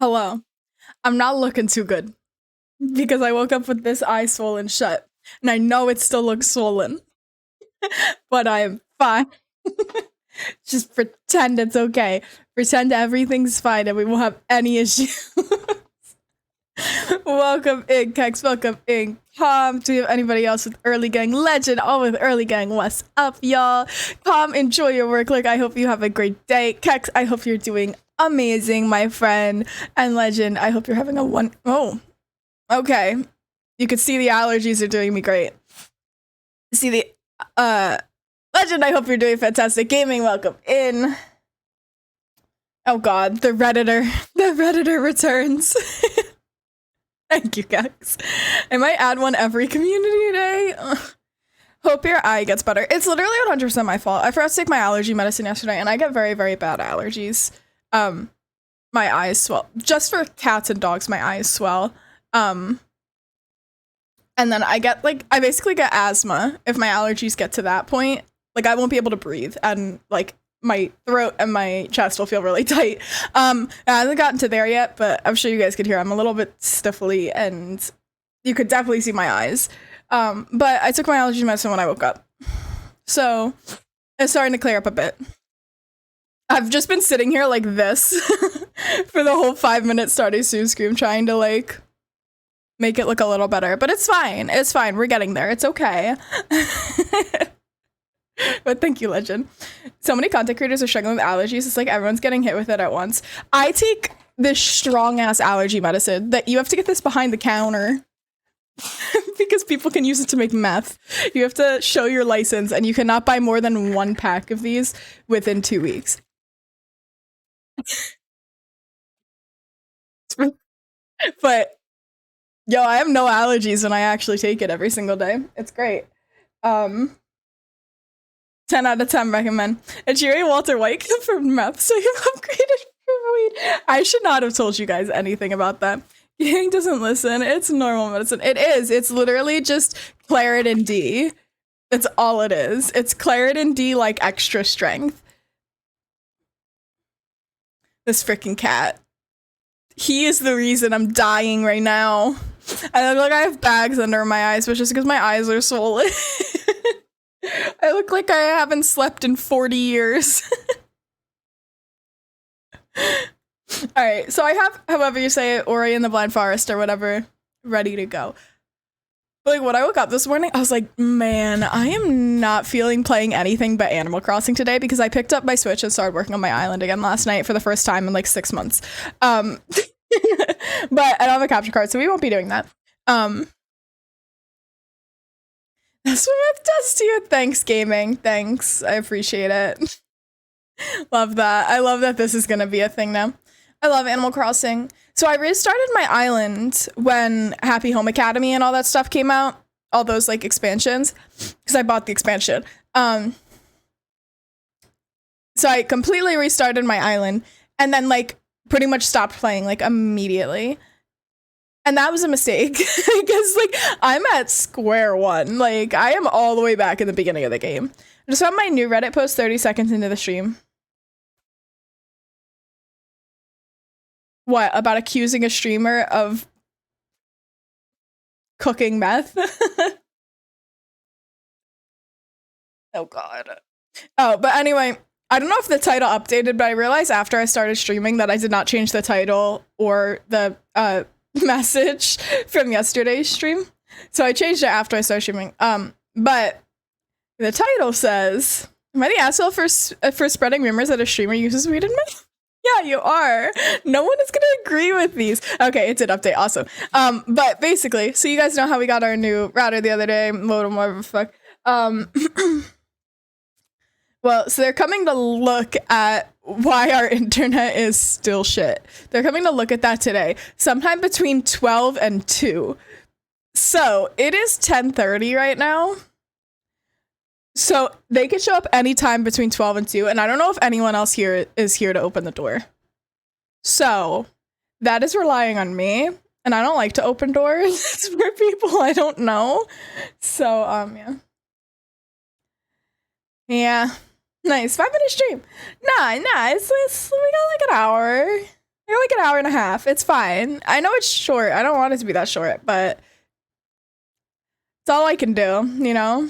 Hello. I'm not looking too good because I woke up with this eye swollen shut, and I know it still looks swollen, but I am fine. Just pretend it's okay. Pretend everything's fine and we won't have any issues. Welcome in, Kex. Welcome in, Calm. Do you have anybody else with Early Gang Legend? All with Early Gang. What's up, y'all? Calm, enjoy your work. Like, I hope you have a great day. Kex, I hope you're doing amazing, my friend. And Legend, I hope you're having a Oh, okay. You can see the allergies are doing me great. See the, Legend, I hope you're doing fantastic. Gaming, welcome in. Oh god, the Redditor returns. Thank you, guys. I might add one every community day. Hope your eye gets better. It's literally 100% my fault. I forgot to take my allergy medicine yesterday, and I get very, very bad allergies. My eyes swell. Just for cats and dogs, my eyes swell. And then I basically get asthma if my allergies get to that point. Like, I won't be able to breathe, and, like, my throat and my chest will feel really tight. I haven't gotten to there yet, but I'm sure you guys could hear I'm a little bit stiffly, and you could definitely see my eyes. But I took my allergy medicine when I woke up. So it's starting to clear up a bit. I've just been sitting here like this for the whole 5 minutes starting Sue Scream, trying to, like, make it look a little better. But it's fine. It's fine. We're getting there. It's okay. But thank you, Legend. So many content creators are struggling with allergies. It's like everyone's getting hit with it at once. I take this strong-ass allergy medicine that you have to get this behind the counter because people can use it to make meth. You have to show your license, and you cannot buy more than 1 pack of these within 2 weeks. But, yo, I have no allergies when I actually take it every single day. It's great. 10 out of 10 recommend. Ajirivods Walter White confirmed meth, so you upgraded for weed. I should not have told you guys anything about that. Yang doesn't listen. It's normal medicine. It is. It's literally just Claritin D. That's all it is. It's Claritin D, like, extra strength. This freaking cat. He is the reason I'm dying right now. I look like I have bags under my eyes, which is because my eyes are swollen. I look like I haven't slept in 40 years. Alright, so I have, however you say it, Ori and the Blind Forest or whatever, ready to go. But, like, when I woke up this morning, I was like, man, I am not feeling playing anything but Animal Crossing today because I picked up my Switch and started working on my island again last night for the first time in, like, 6 months. But I don't have a capture card, so we won't be doing that. That's what it does to you. Thanks, gaming. Thanks. I appreciate it. Love that. I love that this is going to be a thing now. I love Animal Crossing. So I restarted my island when Happy Home Academy and all that stuff came out. All those, like, expansions. Because I bought the expansion. So I completely restarted my island. And then, like, pretty much stopped playing, like, immediately. And that was a mistake, because, like, I'm at square one. Like, I am all the way back in the beginning of the game. I just found my new Reddit post 30 seconds into the stream. What, about accusing a streamer of cooking meth? Oh, God. Oh, but anyway, I don't know if the title updated, but I realized after I started streaming that I did not change the title or the, message from yesterday's stream. So I changed it after I started streaming. But the title says, am I the asshole for spreading rumors that a streamer uses weed in meth? Yeah, you are. No one is gonna agree with these. Okay, it did update. Awesome. But basically, so you guys know how we got our new router the other day, modem, whatever the fuck. Well, so they're coming to look at why our internet is still shit. They're coming to look at that today, sometime between 12 and 2. So it is 10:30 right now. So they could show up anytime between 12 and 2, and I don't know if anyone else here is here to open the door. So that is relying on me, and I don't like to open doors for people I don't know. So, yeah. Yeah. Nice. 5-minute stream. Nah, we got like an hour. You're like an hour and a half. It's fine. I know it's short. I don't want it to be that short, but it's all I can do, you know?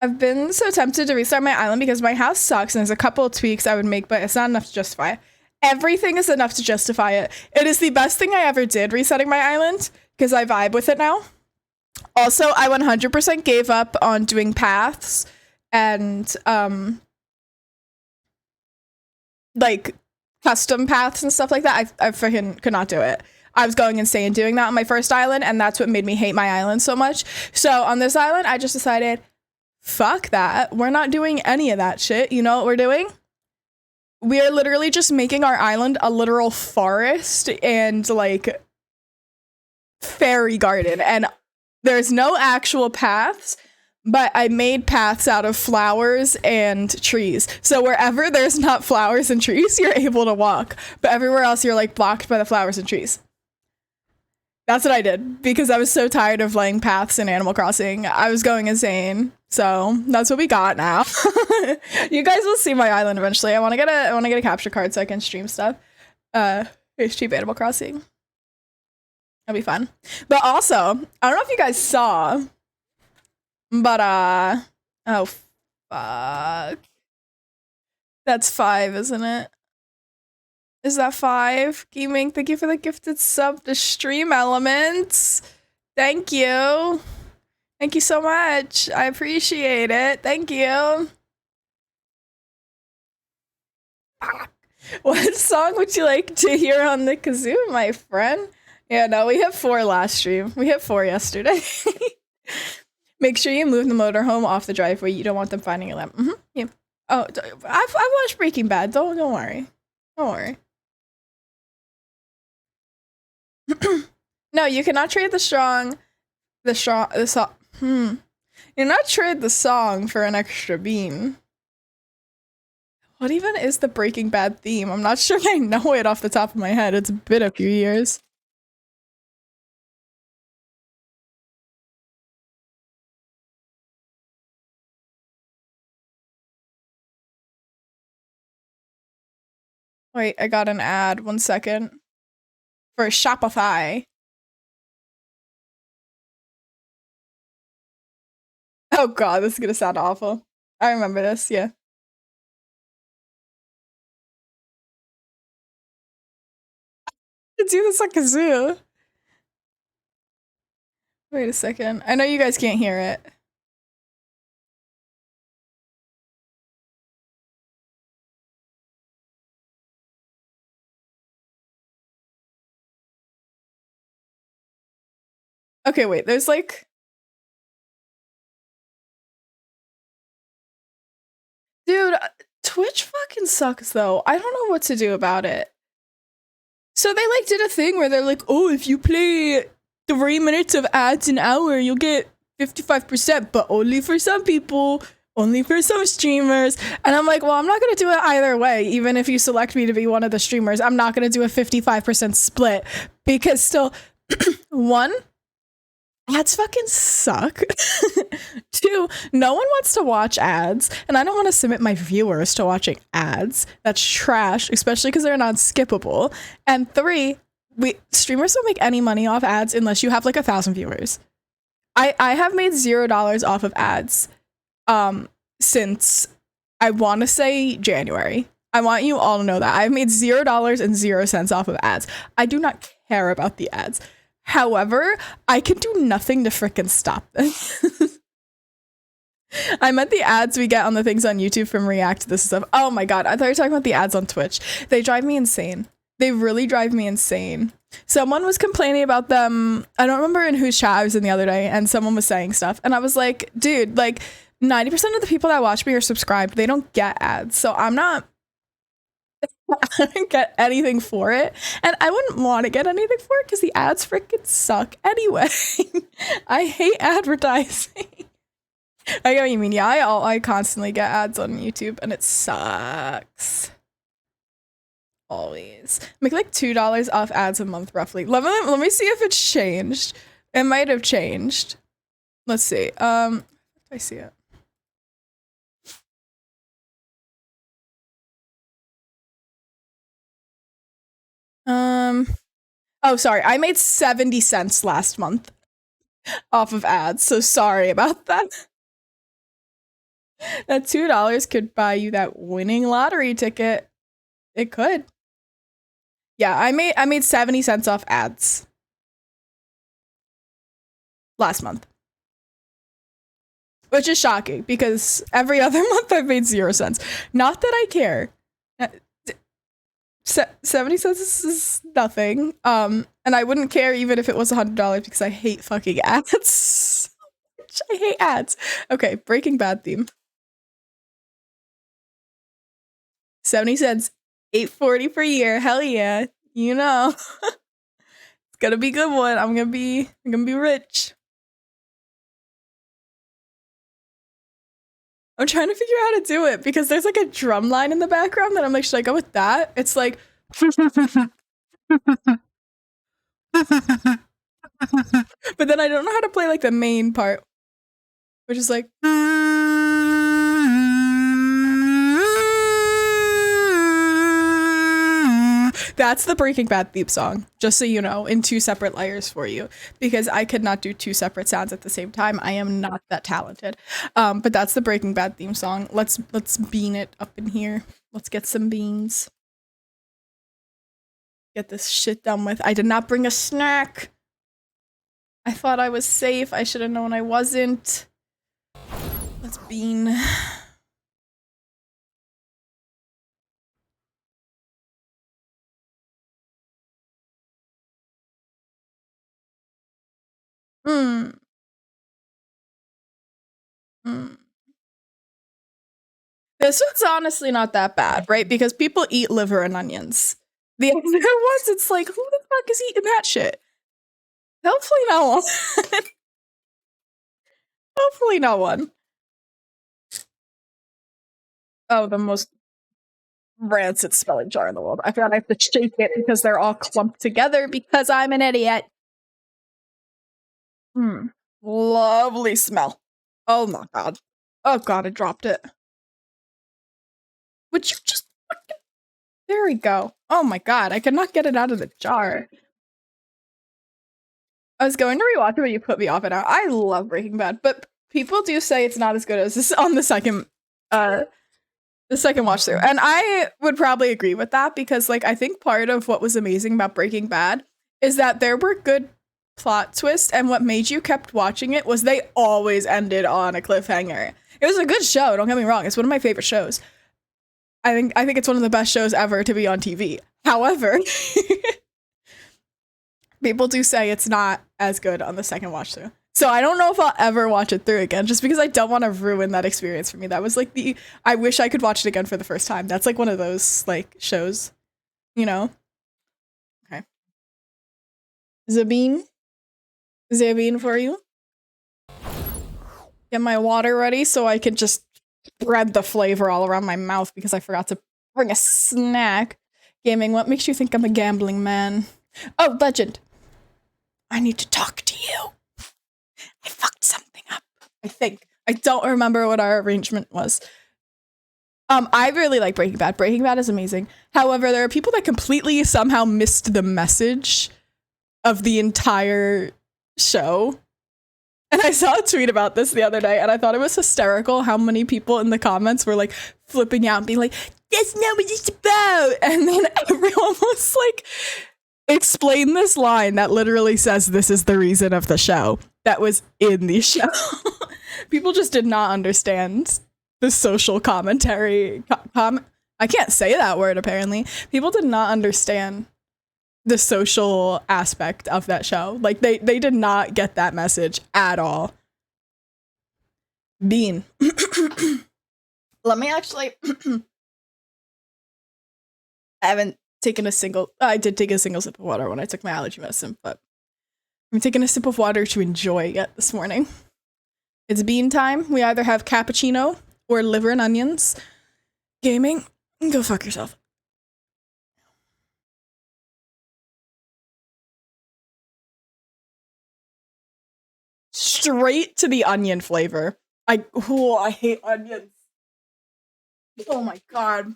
I've been so tempted to restart my island because my house sucks and there's a couple of tweaks I would make, but it's not enough to justify it. Everything is enough to justify it. It is the best thing I ever did resetting my island because I vibe with it now. Also, I 100% gave up on doing paths and like custom paths and stuff like that. I freaking could not do it. I was going insane doing that on my first island, and that's what made me hate my island so much. So on this island, I just decided, fuck that. We're not doing any of that shit. You know what we're doing? We are literally just making our island a literal forest and like fairy garden, and there's no actual paths, but I made paths out of flowers and trees. So wherever there's not flowers and trees, you're able to walk, but everywhere else you're like blocked by the flowers and trees. That's what I did because I was so tired of laying paths in Animal Crossing. I was going insane. So that's what we got now. You guys will see my island eventually. I want to get a capture card so I can stream stuff. It's cheap Animal Crossing. That'll be fun. But also, I don't know if you guys saw, but oh fuck. That's 5, isn't it? Is that 5? Gaming, thank you for the gifted sub to Stream Elements. Thank you. Thank you so much. I appreciate it. Thank you. What song would you like to hear on the kazoo, my friend? Yeah, no, we hit 4 last stream. We hit 4 yesterday. Make sure you move the motorhome off the driveway. You don't want them finding a lamp. Yeah. Oh, I've watched Breaking Bad. Don't worry. Don't worry. No, you cannot trade the song. You're not trade the song for an extra bean. What even is the Breaking Bad theme? I'm not sure I know it off the top of my head. It's been a few years. Wait, I got an ad. 1 second. For Shopify. Oh god, this is gonna sound awful. I remember this, yeah. To do this like a zoo. Wait a second. I know you guys can't hear it. Okay, wait, there's like... Dude, Twitch fucking sucks though. I don't know what to do about it. So they like did a thing where they're like, oh, if you play 3 minutes of ads an hour, you'll get 55%, but only for some people, only for some streamers. And I'm like, well, I'm not gonna do it either way. Even if you select me to be one of the streamers, I'm not gonna do a 55% split because still, 1, ads fucking suck. 2, no one wants to watch ads, and I don't want to submit my viewers to watching ads. That's trash, especially because they're not skippable. And 3, streamers don't make any money off ads unless you have like 1,000 viewers. I have made $0 off of ads since I want to say January. I want you all to know that I've made $0 and 0 cents off of ads. I do not care about the ads. However, I can do nothing to frickin' stop this. I meant the ads we get on the things on YouTube from React to this stuff. Oh my god, I thought you were talking about the ads on Twitch. They drive me insane. They really drive me insane. Someone was complaining about them. I don't remember in whose chat I was in the other day, and someone was saying stuff. And I was like, dude, like 90% of the people that watch me are subscribed. They don't get ads. So I don't get anything for it, and I wouldn't want to get anything for it because the ads freaking suck anyway. I hate advertising. I get what you mean. Yeah, I constantly get ads on YouTube, and it sucks. Always make like $2 off ads a month, roughly. Let me see if it's changed. It might have changed. Let's see. I see it. Oh, sorry. I made 70 cents last month off of ads, so sorry about that. That $2 could buy you that winning lottery ticket. It could. Yeah, I made 70 cents off ads last month. Which is shocking because every other month I've made 0 cents. Not that I care. 70 cents is nothing. And I wouldn't care even if it was $100 because I hate fucking ads. I hate ads. Okay, Breaking Bad theme. 70 cents, $8.40 per year. Hell yeah. You know. It's gonna be a good one. I'm gonna be rich. I'm trying to figure out how to do it because there's like a drum line in the background that I'm like, should I go with that? It's like but then I don't know how to play like the main part, which is like that's the Breaking Bad theme song, just so you know, in 2 separate layers for you, because I could not do 2 separate sounds at the same time. I am not that talented. But that's the Breaking Bad theme song. Let's bean it up in here. Let's get some beans. Get this shit done with. I did not bring a snack. I thought I was safe. I should have known I wasn't. Let's bean. This one's honestly not that bad, right? Because people eat liver and onions. The other ones, it's like, who the fuck is eating that shit? Hopefully no one. Hopefully no one. Oh, the most rancid smelling jar in the world. I forgot I have to shake it because they're all clumped together because I'm an idiot. Lovely smell. Oh my god. Oh god, I dropped it. Would you just fucking... There we go. Oh my god, I could not get it out of the jar. I was going to rewatch it, but you put me off it now. I love Breaking Bad, but people do say it's not as good as this on the second watch through. And I would probably agree with that because like I think part of what was amazing about Breaking Bad is that there were good plot twists, and what made you kept watching it was they always ended on a cliffhanger. It was a good show, don't get me wrong. It's one of my favorite shows. I think it's one of the best shows ever to be on TV. However, people do say it's not as good on the second watch through. So I don't know if I'll ever watch it through again, just because I don't want to ruin that experience for me. That was like I wish I could watch it again for the first time. That's like one of those like shows, you know? Okay. Zabine? Is there a bean for you? Get my water ready so I can just spread the flavor all around my mouth because I forgot to bring a snack. Gaming, what makes you think I'm a gambling man? Oh, Legend. I need to talk to you. I fucked something up. I think. I don't remember what our arrangement was. I really like Breaking Bad. Breaking Bad is amazing. However, there are people that completely somehow missed the message of the entire show. And I saw a tweet about this the other day, and I thought it was hysterical how many people in the comments were like flipping out and being like, that's not what it's about. And then everyone was like, explain this line that literally says this is the reason of the show that was in the show. People just did not understand the social commentary. I can't say that word, apparently. People did not understand the social aspect of that show. Like they did not get that message at all. Bean. Let me actually I haven't taken a single I did take a single sip of water when I took my allergy medicine, but I'm taking a sip of water to enjoy it this morning. It's bean time. We either have cappuccino or liver and onions. Gaming, go fuck yourself. Straight to the onion flavor. I hate onions. Oh my god.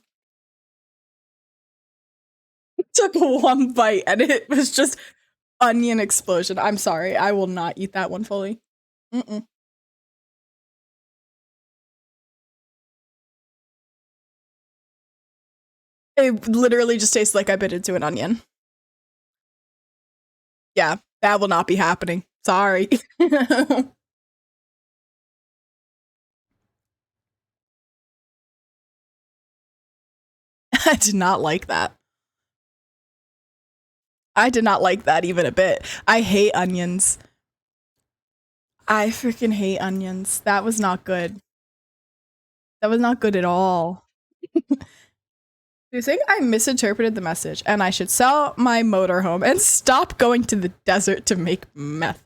took one bite and it was just onion explosion. I'm sorry. I will not eat that one fully. Mm-mm. It literally just tastes like I bit into an onion. Yeah, that will not be happening. Sorry. I did not like that. I did not like that even a bit. I hate onions. I freaking hate onions. That was not good. That was not good at all. Do you think I misinterpreted the message and I should sell my motorhome and stop going to the desert to make meth?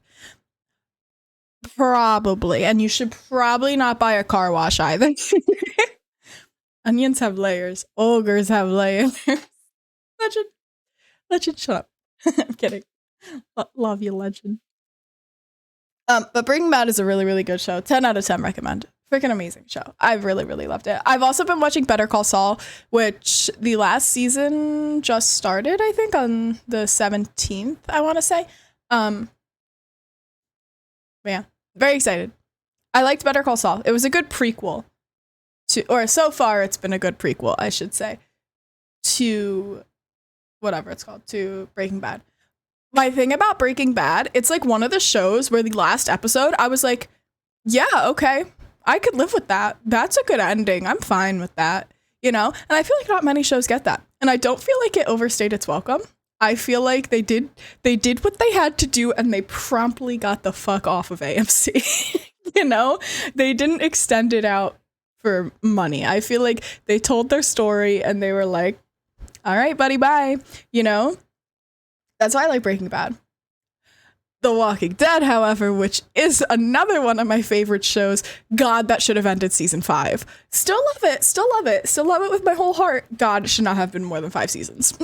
Probably. And you should probably not buy a car wash either. Onions have layers. Ogres have layers. Legend, shut up. I'm kidding. Love you, Legend. But Breaking Bad is a really, really good show. 10 out of 10 recommend. Freaking amazing show. I've really, really loved it. I've also been watching Better Call Saul, which the last season just started, I think, on the 17th, I want to say. Yeah, very excited. I liked Better Call Saul. It was a good prequel to, or so far it's been a good prequel, I should say, to whatever it's called, to Breaking Bad. My thing about Breaking Bad, it's like one of the shows where the last episode, I was like, yeah, okay, I could live with that. That's a good ending. I'm fine with that, you know? And I feel like not many shows get that. And I don't feel like it overstayed its welcome. I feel like they did what they had to do and they promptly got the fuck off of AMC. You know? They didn't extend it out for money. I feel like they told their story and they were like, all right, buddy, bye. You know? That's why I like Breaking Bad. The Walking Dead, however, which is another one of my favorite shows. God, that should have ended season 5. Still love it. Still love it. Still love it with my whole heart. God, it should not have been more than 5 seasons.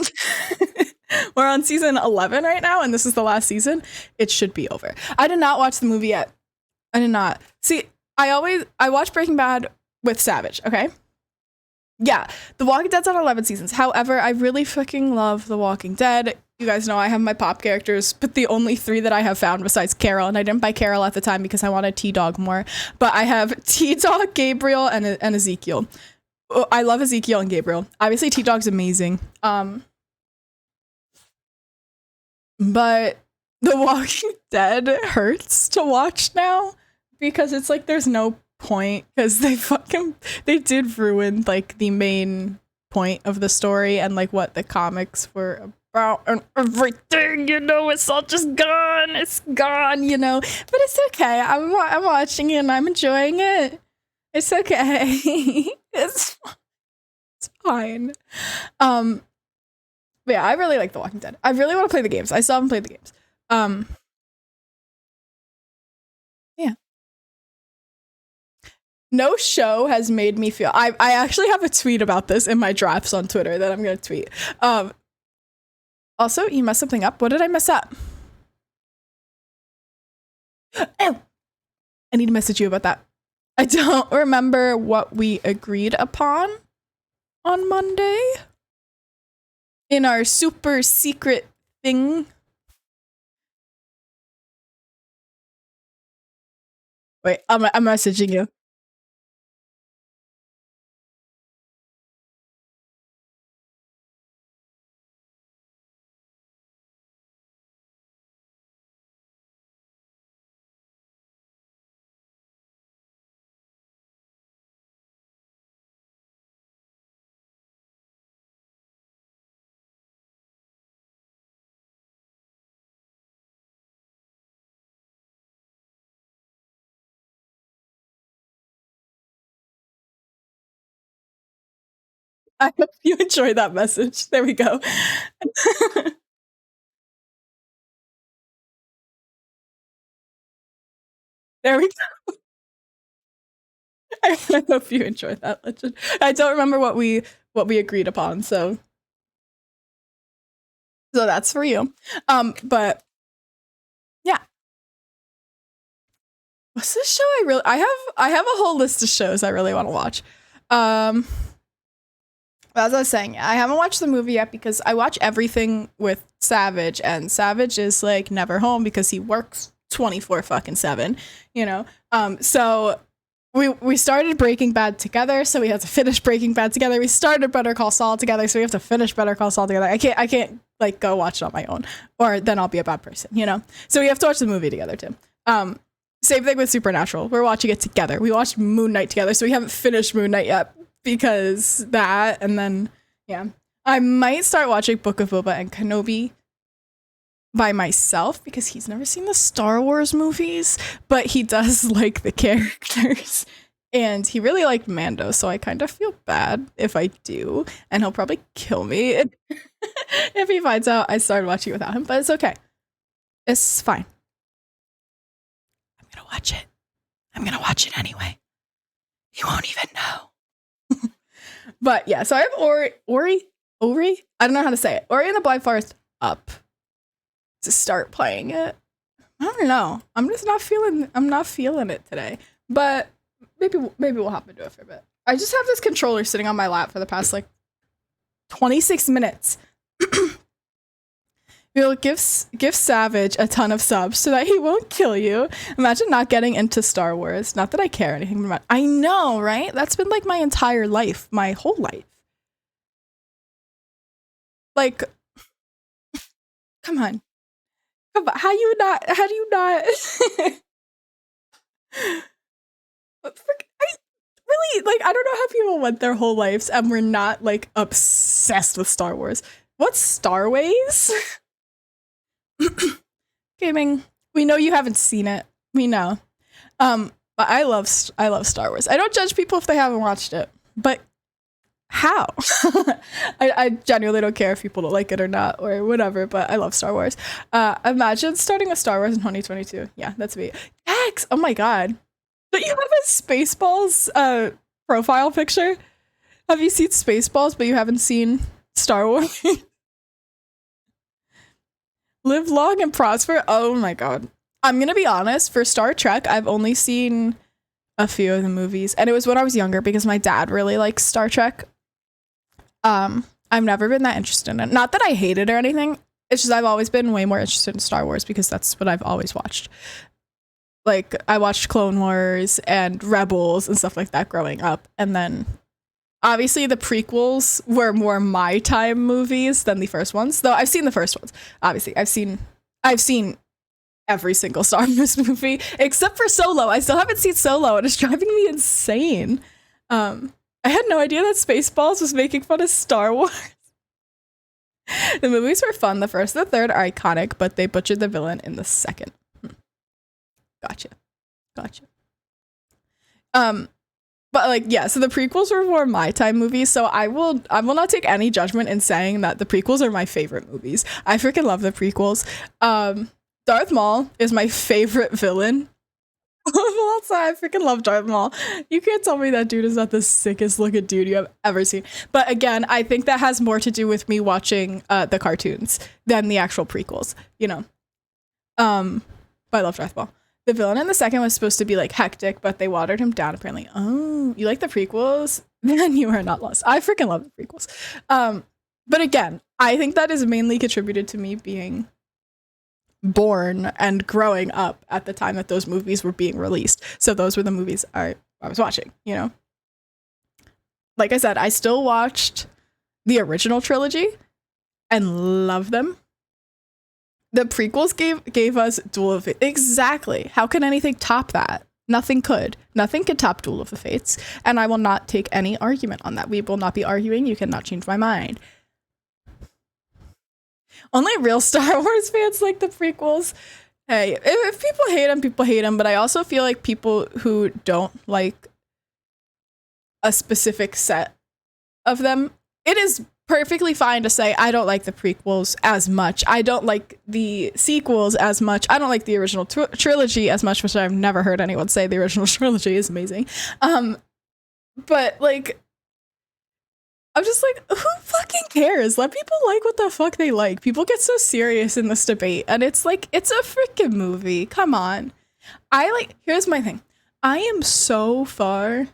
We're on season 11 right now, and this is the last season. It should be over. I did not watch the movie yet. I did not. See, I watch Breaking Bad with Savage, okay? Yeah, The Walking Dead's on 11 seasons. However, I really fucking love The Walking Dead. You guys know I have my pop characters, but the only 3 that I have found besides Carol, and I didn't buy Carol at the time because I wanted T-Dog more, but I have T-Dog, Gabriel, and Ezekiel. I love Ezekiel and Gabriel. Obviously, T-Dog's amazing. But The Walking Dead hurts to watch now because it's like there's no point because they did ruin like the main point of the story and like what the comics were about and everything, you know. It's all just gone. It's gone, you know. But it's okay. I'm watching it and I'm enjoying it. It's okay. it's fine. But yeah, I really like The Walking Dead. I really want to play the games. I still haven't played the games. Yeah. No show has made me feel. I actually have a tweet about this in my drafts on Twitter that I'm gonna tweet. Also, you messed something up. What did I mess up? Oh, I need to message you about that. I don't remember what we agreed upon on Monday in our super secret thing. Wait, I'm messaging you. I hope you enjoyed that message. There we go. There we go. I hope you enjoyed that, Legend. I don't remember what we agreed upon, so that's for you. But yeah. What's this show I have a whole list of shows I really want to watch. As I was saying, I haven't watched the movie yet because I watch everything with Savage, and Savage is like never home because he works 24 fucking 7, you know? So we started Breaking Bad together, so we have to finish Breaking Bad together. We started Better Call Saul together, so we have to finish Better Call Saul together. I can't like go watch it on my own, or then I'll be a bad person, you know? So we have to watch the movie together too. Same thing with Supernatural. We're watching it together. We watched Moon Knight together, so we haven't finished Moon Knight yet because that, and then, yeah. I might start watching Book of Boba and Kenobi by myself because he's never seen the Star Wars movies, but he does like the characters. And he really liked Mando, so I kind of feel bad if I do, and he'll probably kill me if he finds out I started watching without him, but it's okay. It's fine. I'm gonna watch it. I'm gonna watch it anyway. You won't even know. But yeah, so I have Ori? I don't know how to say it. Ori and the Blind Forest up to start playing it. I don't know. I'm not feeling it today. But maybe we'll hop into it for a bit. I just have this controller sitting on my lap for the past like 26 minutes. You'll give Savage a ton of subs so that he won't kill you. Imagine not getting into Star Wars. Not that I care anything about. I know, right? That's been like my entire life, my whole life. Like, come on. How do you not? Really, like, I don't know how people went their whole lives and were not like obsessed with Star Wars. What's Starways? Gaming. We know you haven't seen it. We know. But I love Star Wars. I don't judge people if they haven't watched it. But how? I genuinely don't care if people don't like it or not or whatever, but I love Star Wars. Imagine starting with Star Wars in 2022. Yeah, that's me. X! Oh my god. Don't you have a Spaceballs profile picture? Have you seen Spaceballs, but you haven't seen Star Wars? Live long and prosper. Oh my god. I'm gonna be honest, for Star Trek, I've only seen a few of the movies, and it was when I was younger because my dad really likes Star Trek. I've never been that interested in it. Not that I hate it or anything. It's just I've always been way more interested in Star Wars because that's what I've always watched. Like, I watched Clone Wars and Rebels and stuff like that growing up, and then obviously the prequels were more my time movies than the first ones. Though I've seen the first ones. Obviously, I've seen every single Star Wars movie except for Solo. I still haven't seen Solo, and it's driving me insane. I had no idea that Spaceballs was making fun of Star Wars. The movies were fun. The first and the third are iconic, but they butchered the villain in the second. Gotcha. But like, yeah, so the prequels were more my time movies, so I will not take any judgment in saying that the prequels are my favorite movies. I freaking love the prequels. Darth Maul is my favorite villain of all time. I freaking love Darth Maul. You can't tell me that dude is not the sickest looking dude you have ever seen. But again, I think that has more to do with me watching the cartoons than the actual prequels, you know. But I love Darth Maul. The villain in the second was supposed to be like hectic, but they watered him down apparently. Oh, you like the prequels? Then you are not lost. I freaking love the prequels. But again, I think that is mainly contributed to me being born and growing up at the time that those movies were being released. So those were the movies I was watching, you know? Like I said, I still watched the original trilogy and love them. The prequels gave us Duel of Fates. Exactly. How can anything top that? Nothing could. Nothing could top Duel of the Fates. And I will not take any argument on that. We will not be arguing. You cannot change my mind. Only real Star Wars fans like the prequels. Hey, if people hate them, people hate them. But I also feel like people who don't like a specific set of them, it is perfectly fine to say, I don't like the prequels as much. I don't like the sequels as much. I don't like the original trilogy as much, which I've never heard anyone say the original trilogy is amazing. But like, I'm just like, who fucking cares? Let people like what the fuck they like. People get so serious in this debate, and it's like, it's a freaking movie. Come on. Here's my thing. I am so far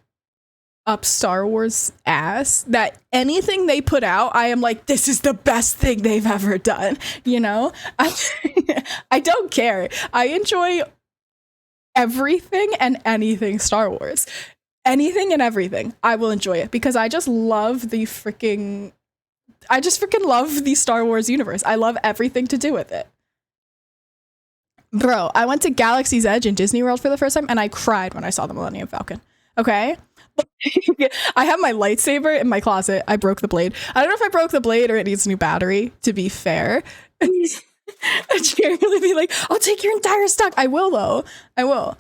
up Star Wars ass that anything they put out, I am like, this is the best thing they've ever done. You know, I don't care. I enjoy everything and anything Star Wars. Anything and everything. I will enjoy it because I just love freaking love the Star Wars universe. I love everything to do with it. Bro, I went to Galaxy's Edge in Disney World for the first time and I cried when I saw the Millennium Falcon. Okay? I have my lightsaber in my closet. I broke the blade. I don't know if I broke the blade or it needs a new battery, to be fair. I can't really be like, I'll take your entire stock. I will, though. I will.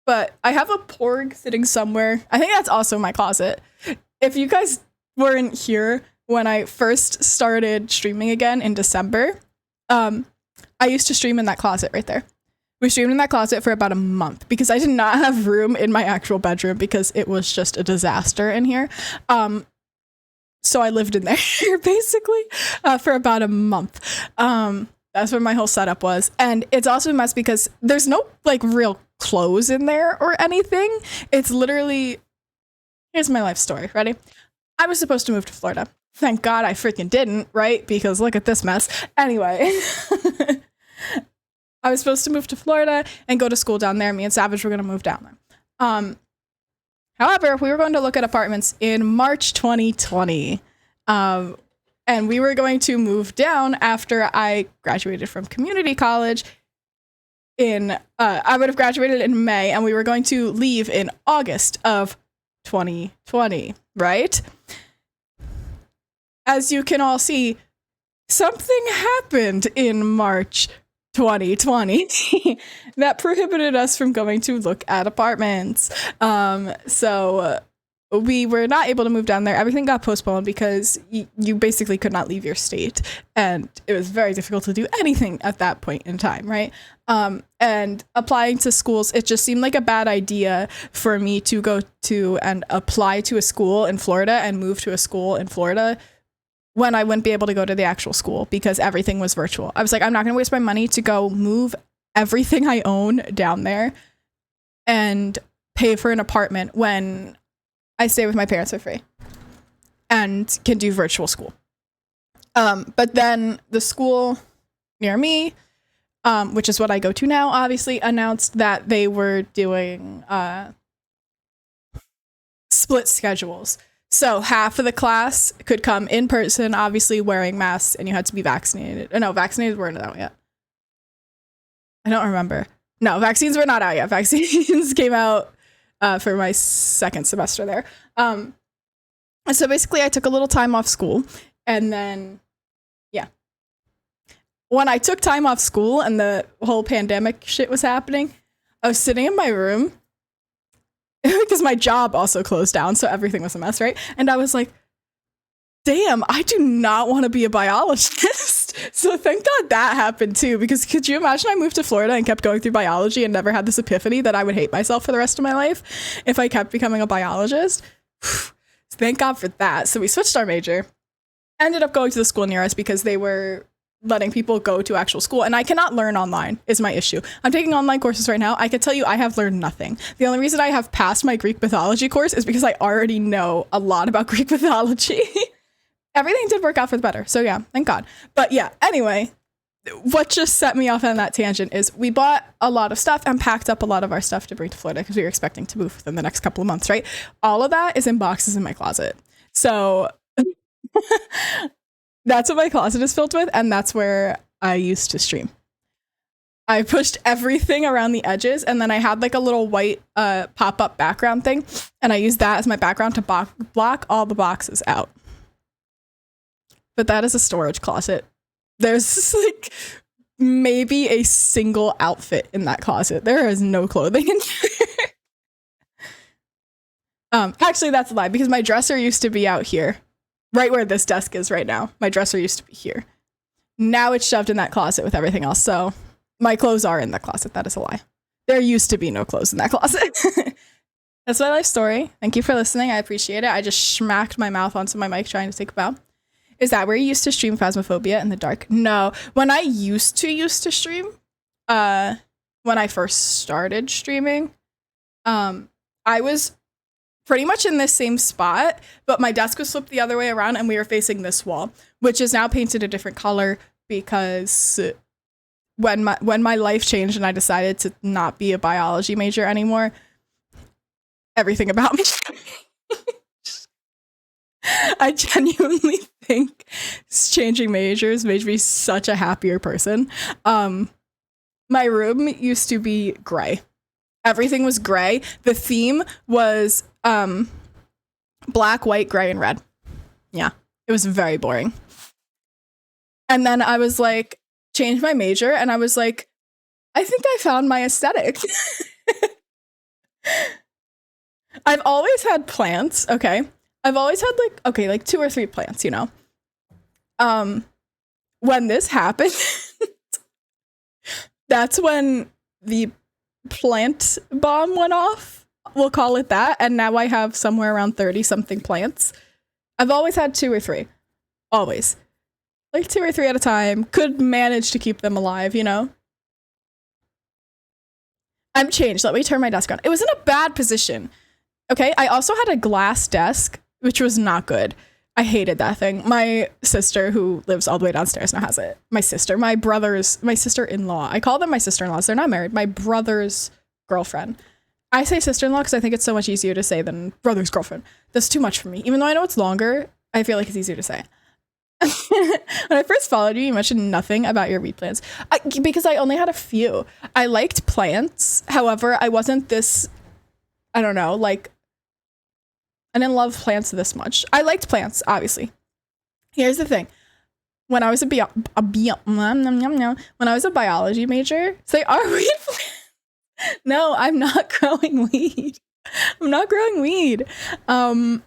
But I have a Porg sitting somewhere. I think that's also in my closet. If you guys weren't here when I first started streaming again in December, I used to stream in that closet right there. We streamed in that closet for about a month because I did not have room in my actual bedroom because it was just a disaster in here. So I lived in there basically for about a month. That's where my whole setup was. And it's also a mess because there's no like real clothes in there or anything. It's literally, here's my life story. Ready? I was supposed to move to Florida. Thank God I freaking didn't, right? Because look at this mess. Anyway, I was supposed to move to Florida and go to school down there. Me and Savage were going to move down there. However, we were going to look at apartments in March 2020. And we were going to move down after I graduated from community college I would have graduated in May and we were going to leave in August of 2020, right? As you can all see, something happened in March 2020 that prohibited us from going to look at apartments. So we were not able to move down there. Everything got postponed because you basically could not leave your state. And it was very difficult to do anything at that point in time, right? And applying to schools, it just seemed like a bad idea for me to go to and apply to a school in Florida and move to a school in Florida when I wouldn't be able to go to the actual school because everything was virtual. I was like, I'm not going to waste my money to go move everything I own down there and pay for an apartment when I stay with my parents for free and can do virtual school. But then the school near me, which is what I go to now, obviously announced that they were doing split schedules. So half of the class could come in person, obviously wearing masks, and you had to be vaccinated. No, vaccinated weren't out yet. I don't remember. No, vaccines were not out yet. Vaccines came out for my second semester there. So basically I took a little time off school and then, yeah. When I took time off school and the whole pandemic shit was happening, I was sitting in my room because my job also closed down. So everything was a mess, right? And I was like, damn, I do not want to be a biologist. So thank God that happened too, because could you imagine I moved to Florida and kept going through biology and never had this epiphany that I would hate myself for the rest of my life if I kept becoming a biologist? Thank God for that. So we switched our major. Ended up going to the school near us because they were letting people go to actual school, and I cannot learn online is my issue. I'm taking online courses right now. I can tell you I have learned nothing. The only reason I have passed my Greek mythology course is because I already know a lot about Greek mythology. Everything did work out for the better. So yeah, thank God. But yeah, anyway, what just set me off on that tangent is we bought a lot of stuff and packed up a lot of our stuff to bring to Florida because we were expecting to move within the next couple of months, right? All of that is in boxes in my closet. So that's what my closet is filled with, and that's where I used to stream. I pushed everything around the edges, and then I had like a little white pop-up background thing, and I used that as my background to block all the boxes out. But that is a storage closet. There's like maybe a single outfit in that closet. There is no clothing in there. Actually, that's a lie, because my dresser used to be out here. Right where this desk is right now. My dresser used to be here. Now it's shoved in that closet with everything else. So my clothes are in the closet. That is a lie. There used to be no clothes in that closet. That's my life story. Thank you for listening. I appreciate it. I just smacked my mouth onto my mic trying to take a bow. Is that where you used to stream Phasmophobia in the dark? No. When I used to stream, when I first started streaming, I I was pretty much in this same spot, but my desk was flipped the other way around and we were facing this wall, which is now painted a different color because when my life changed and I decided to not be a biology major anymore, everything about me I genuinely think changing majors made me such a happier person. My room used to be gray. Everything was gray. The theme was black, white, gray, and red. Yeah, it was very boring. And then I was like, changed my major, and I was like, I think I found my aesthetic. I've always had plants, okay? I've always had like 2 or 3 plants, you know? When this happened, that's when the plant bomb went off. We'll call it that. And now I have somewhere around 30 something plants. I've always had 2 or 3. Always. Like 2 or 3 at a time. Could manage to keep them alive, you know? I'm changed. Let me turn my desk on. It was in a bad position. Okay, I also had a glass desk, which was not good. I hated that thing. My sister, who lives all the way downstairs, now has it. My sister-in-law. I call them my sister-in-laws. They're not married. My brother's girlfriend. I say sister-in-law because I think it's so much easier to say than brother's girlfriend. That's too much for me. Even though I know it's longer, I feel like it's easier to say. When I first followed you, you mentioned nothing about your weed plants. Because I only had a few. I liked plants. However, I wasn't this, I don't know, like, I didn't love plants this much. I liked plants, obviously. Here's the thing. When I was when I was a biology major, say, are weed plants? No, I'm not growing weed. I'm not growing weed. When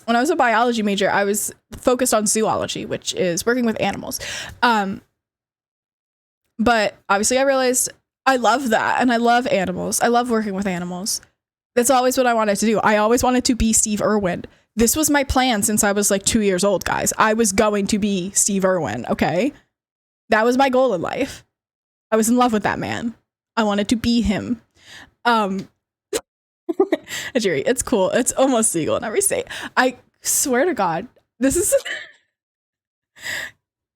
I was a biology major, I was focused on zoology, which is working with animals. But obviously I realized I love that, and I love animals. I love working with animals. That's always what I wanted to do. I always wanted to be Steve Irwin. This was my plan since I was like 2 years old, guys. I was going to be Steve Irwin, okay? That was my goal in life. I was in love with that man. I wanted to be him. Ajiri, it's cool. It's almost legal in every state. I swear to God, this is...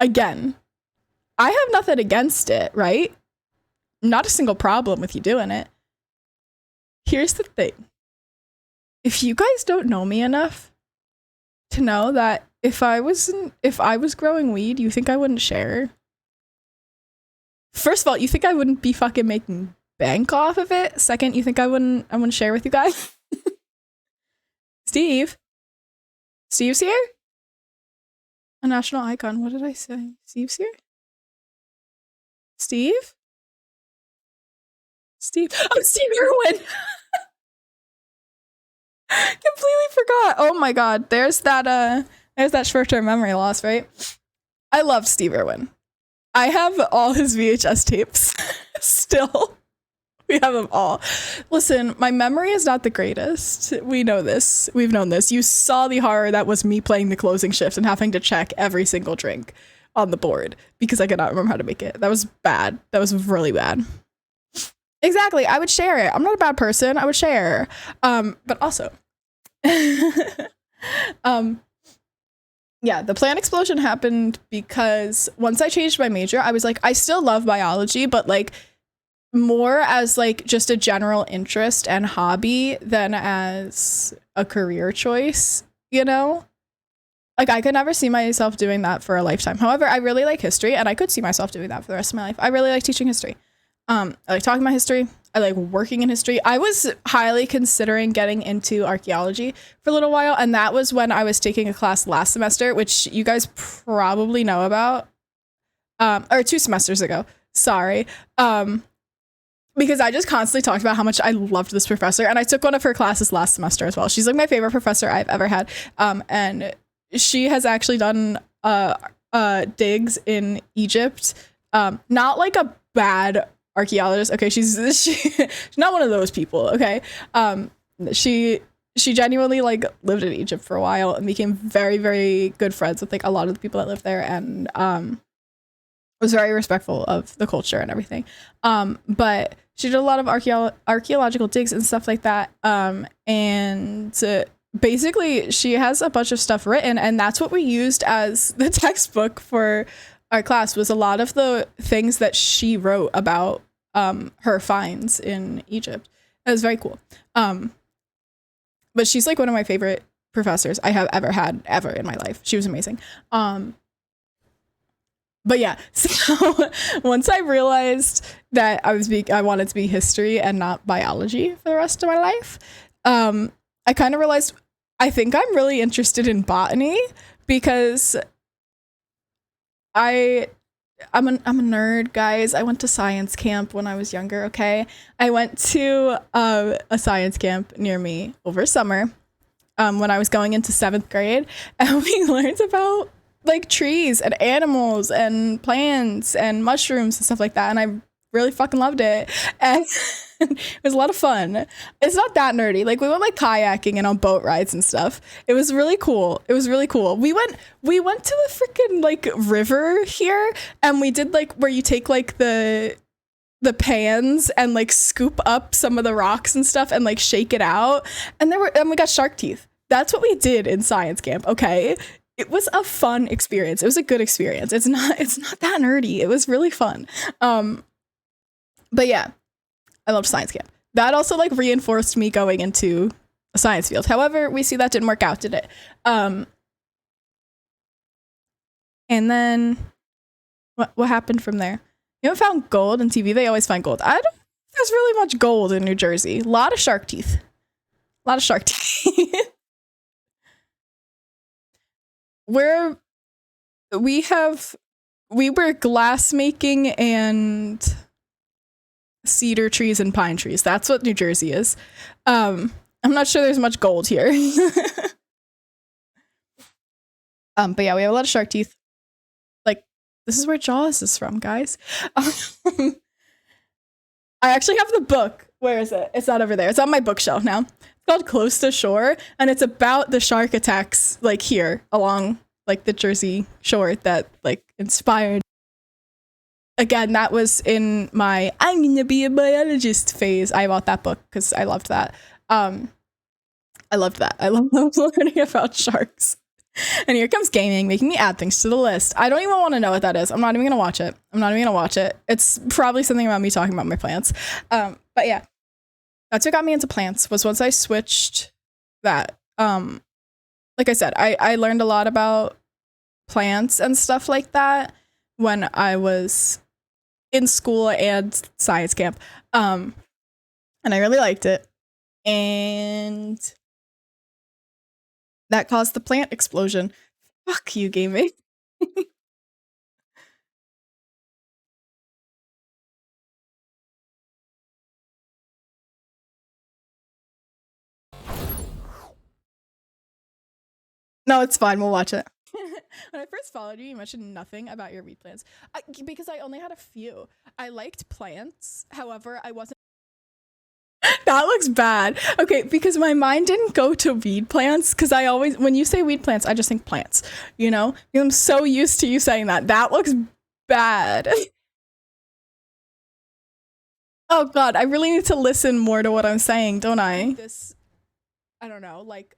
Again, I have nothing against it, right? Not a single problem with you doing it. Here's the thing. If you guys don't know me enough to know that if I was growing weed, you think I wouldn't share? First of all, you think I wouldn't be fucking making bank off of it? Second, you think I wouldn't share with you guys? Steve? Steve's here? A national icon. What did I say? Steve's here? Steve? Steve. Oh, Steve Irwin. Completely forgot. Oh my God. There's that short-term memory loss, right? I love Steve Irwin. I have all his VHS tapes still. We have them all. Listen, my memory is not the greatest. We know this. We've known this. You saw the horror that was me playing the closing shift and having to check every single drink on the board because I could not remember how to make it. That was bad. That was really bad. Exactly. I would share it. I'm not a bad person. I would share. But also, yeah, the plant explosion happened because once I changed my major, I was like, I still love biology, but like more as like just a general interest and hobby than as a career choice, you know? Like I could never see myself doing that for a lifetime. However, I really like history and I could see myself doing that for the rest of my life. I really like teaching history. I like talking about history. I like working in history. I was highly considering getting into archaeology for a little while. And that was when I was taking a class last semester, which you guys probably know about, or 2 semesters ago. Sorry. Because I just constantly talked about how much I loved this professor. And I took one of her classes last semester as well. She's like my favorite professor I've ever had. And she has actually done digs in Egypt. Not like a bad archaeologist. Okay, she's not one of those people. Okay, she genuinely like lived in Egypt for a while and became very, very good friends with like a lot of the people that live there, and was very respectful of the culture and everything. But she did a lot of archaeological digs and stuff like that. Basically she has a bunch of stuff written, and that's what we used as the textbook for our class, was a lot of the things that she wrote about her finds in Egypt. It was very cool. But she's like one of my favorite professors I have ever had in my life. She was amazing. But yeah, so once I realized that I wanted to be history and not biology for the rest of my life, I kind of realized I think I'm really interested in botany, because I'm a nerd, guys. I went to science camp when I was younger, okay? I went to a science camp near me over summer when I was going into 7th grade, and we learned about like trees and animals and plants and mushrooms and stuff like that, and I really fucking loved it. And it was a lot of fun. It's not that nerdy. Like, we went like kayaking and on boat rides and stuff. It was really cool. We went to a freaking like river here, and we did like where you take like the pans and like scoop up some of the rocks and stuff and like shake it out, and we got shark teeth. That's what we did in science camp, okay? It was a fun experience. It was a good experience. It's not that nerdy. It was really fun. But yeah, I loved science camp. That also like reinforced me going into a science field. However, we see that didn't work out, did it? And then what happened from there? You haven't found gold in TV? They always find gold. I don't think there's really much gold in New Jersey. A lot of shark teeth. We were glass making and cedar trees and pine trees. That's what New Jersey is. I'm not sure there's much gold here. But yeah, we have a lot of shark teeth. Like, this is where Jaws is from, guys. I actually have the book. Where is it? It's not over there. It's on my bookshelf now. It's called Close to Shore, and it's about the shark attacks like here along like the Jersey shore that like inspired. Again, that was in my I'm gonna be a biologist phase. I bought that book because I loved that. I loved learning about sharks. And here comes gaming, making me add things to the list. I don't even want to know what that is. I'm not even gonna watch it. It's probably something about me talking about my plants. But yeah, that's what got me into plants, was once I switched that. Like I said, I learned a lot about plants and stuff like that when I was in school and science camp. And I really liked it. And that caused the plant explosion. Fuck you, gaming. No, it's fine. We'll watch it. When I first followed you mentioned nothing about your weed plants. Because I only had a few. I liked plants. However, I wasn't. That looks bad. Okay, because my mind didn't go to weed plants, because I always, when you say weed plants, I just think plants, you know? I'm so used to you saying that. That looks bad. Oh god, I really need to listen more to what I'm saying, don't I? I don't know, like,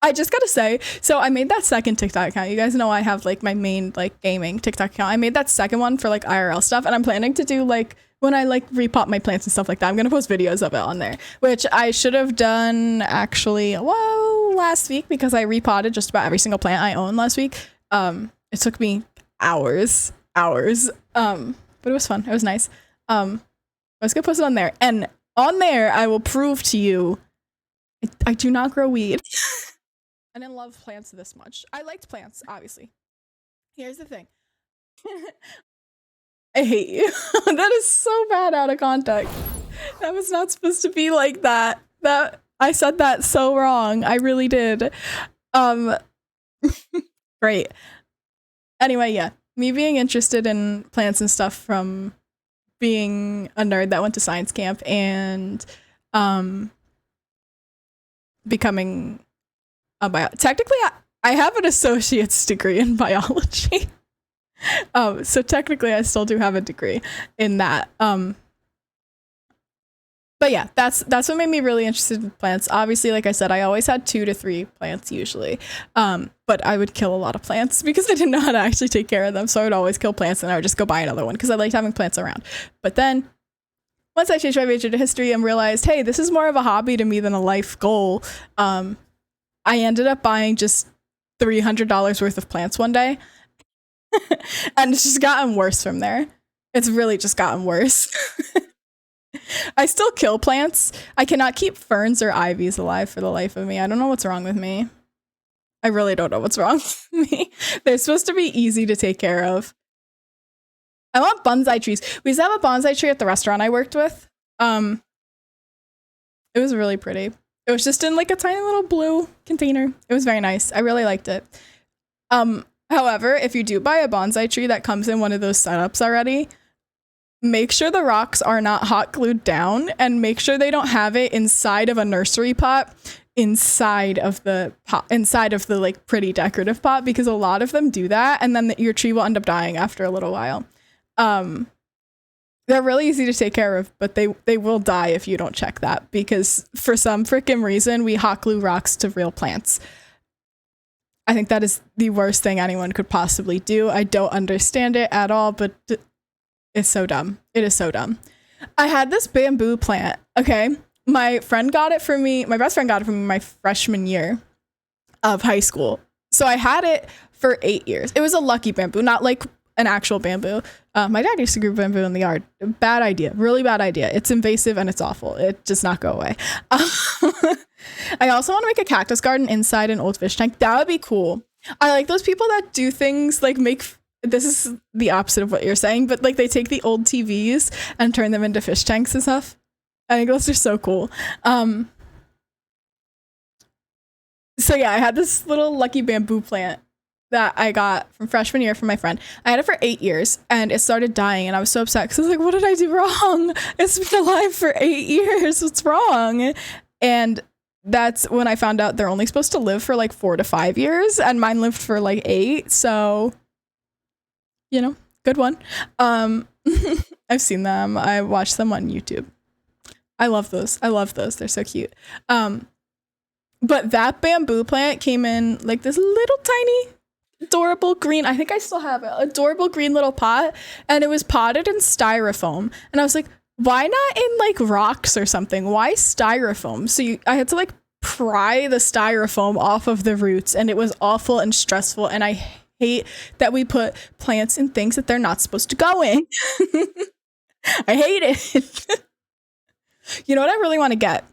I just gotta say, so I made that second TikTok account. You guys know I have like my main like gaming TikTok account. I made that second one for like IRL stuff, and I'm planning to do like when I like repot my plants and stuff like that. I'm gonna post videos of it on there, which I should have done actually, well, last week, because I repotted just about every single plant I own last week. It took me hours, but it was fun. It was nice. I was gonna post it on there, and on there I will prove to you I do not grow weed. I didn't love plants this much. I liked plants, obviously. Here's the thing. I hate you. That is so bad out of context. That was not supposed to be like that. I said that so wrong. I really did. Great. Anyway, yeah. Me being interested in plants and stuff from being a nerd that went to science camp and becoming technically I have an associate's degree in biology. So technically I still do have a degree in that. But yeah, that's what made me really interested in plants. Obviously, like I said, I always had 2 to 3 plants usually. But I would kill a lot of plants because I didn't know how to actually take care of them. So I would always kill plants and I would just go buy another one because I liked having plants around. But then once I changed my major to history and realized, hey, this is more of a hobby to me than a life goal, I ended up buying just $300 worth of plants one day. And it's just gotten worse from there. It's really just gotten worse. I still kill plants. I cannot keep ferns or ivies alive for the life of me. I don't know what's wrong with me. I really don't know what's wrong with me. They're supposed to be easy to take care of. I want bonsai trees. We used to have a bonsai tree at the restaurant I worked with. It was really pretty. It was just in like a tiny little blue container. It was very nice. I really liked it. However, if you do buy a bonsai tree that comes in one of those setups already, make sure the rocks are not hot glued down and make sure they don't have it inside of a nursery pot, inside of the like pretty decorative pot, because a lot of them do that and then your tree will end up dying after a little while. They're really easy to take care of, but they will die if you don't check that, because for some freaking reason we hot glue rocks to real plants. I think that is the worst thing anyone could possibly do. I don't understand it at all, but it's so dumb. It is so dumb. I had this bamboo plant. Okay. My friend got it for me. My best friend got it for me my freshman year of high school. So I had it for 8 years. It was a lucky bamboo, not like an actual bamboo. My dad used to grow bamboo in the yard. Bad idea. Really bad idea. It's invasive and it's awful. It does not go away. I also want to make a cactus garden inside an old fish tank. That would be cool. I like those people that do things like this is the opposite of what you're saying, but like they take the old TVs and turn them into fish tanks and stuff. I think those are so cool. So yeah, I had this little lucky bamboo plant that I got from freshman year from my friend. I had it for 8 years and it started dying and I was so upset because I was like, what did I do wrong? It's been alive for 8 years. What's wrong? And that's when I found out they're only supposed to live for like 4 to 5 years and mine lived for like 8. So, you know, good one. I've seen them. I watched them on YouTube. I love those. They're so cute. But that bamboo plant came in like this little tiny adorable green, I think I still have it, adorable green little pot, and it was potted in styrofoam. And I was like, why not in like rocks or something? Why styrofoam? So I had to like pry the styrofoam off of the roots, and it was awful and stressful. And I hate that we put plants in things that they're not supposed to go in. I hate it. You know what I really want to get?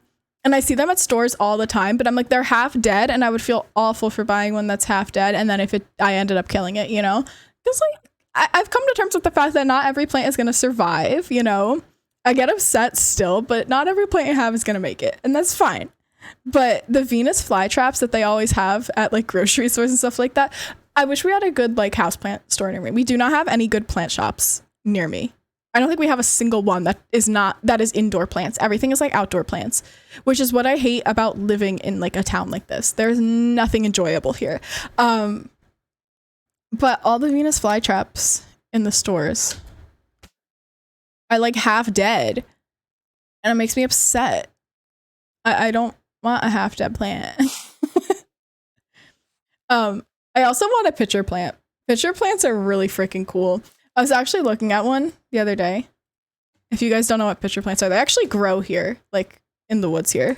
And I see them at stores all the time, but I'm like, they're half dead, and I would feel awful for buying one that's half dead. And then I ended up killing it, you know? Because like, I've come to terms with the fact that not every plant is going to survive, you know? I get upset still, but not every plant you have is going to make it, and that's fine. But the Venus flytraps that they always have at like grocery stores and stuff like that, I wish we had a good like houseplant store near me. We do not have any good plant shops near me. I don't think we have a single one that is indoor plants. Everything is like outdoor plants, which is what I hate about living in like a town like this. There's nothing enjoyable here. But all the Venus flytraps in the stores are like half dead, and it makes me upset. I don't want a half dead plant. I also want a pitcher plant. Pitcher plants are really freaking cool. I was actually looking at one the other day. If you guys don't know what pitcher plants are, they actually grow here, like in the woods here.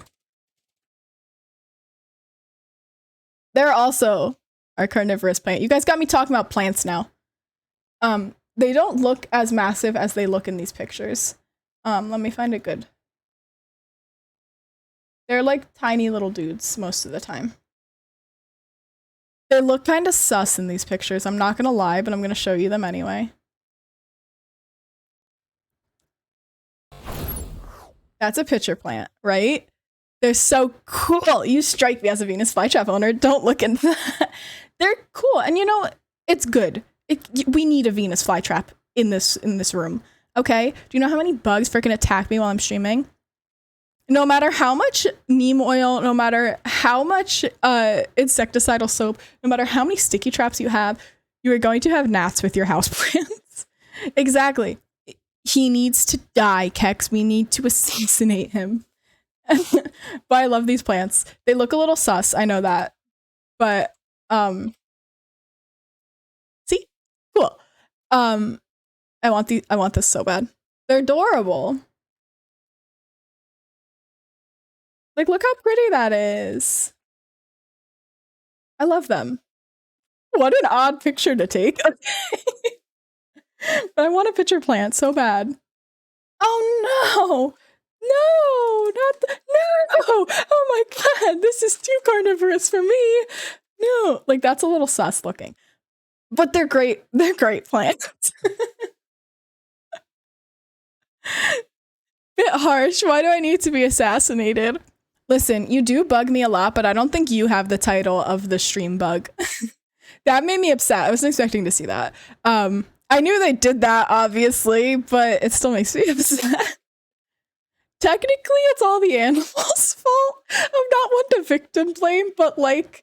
They're also a carnivorous plant. You guys got me talking about plants now. They don't look as massive as they look in these pictures. Let me find a good. They're like tiny little dudes most of the time. They look kind of sus in these pictures. I'm not gonna lie, but I'm gonna show you them anyway. That's a pitcher plant, right? They're so cool. You strike me as a Venus flytrap owner. Don't look into that. They're cool. And you know, it's good. We need a Venus flytrap in this room. Okay? Do you know how many bugs freaking attack me while I'm streaming? No matter how much neem oil, no matter how much insecticidal soap, no matter how many sticky traps you are going to have gnats with your houseplants. Exactly. He needs to die, Kex. We need to assassinate him. But I love these plants. They look a little sus, I know that. But see? Cool. I want this so bad. They're adorable. Like, look how pretty that is. I love them. What an odd picture to take. But I want a picture plant so bad. Oh no! No! Not the— no! Oh my god, this is too carnivorous for me. No, like that's a little sus looking. But they're great. They're great plants. Bit harsh. Why do I need to be assassinated? Listen, you do bug me a lot, but I don't think you have the title of the stream bug. That made me upset. I wasn't expecting to see that. I knew they did that, obviously, but it still makes me upset. Technically, it's all the animals' fault. I'm not one to victim blame, but like...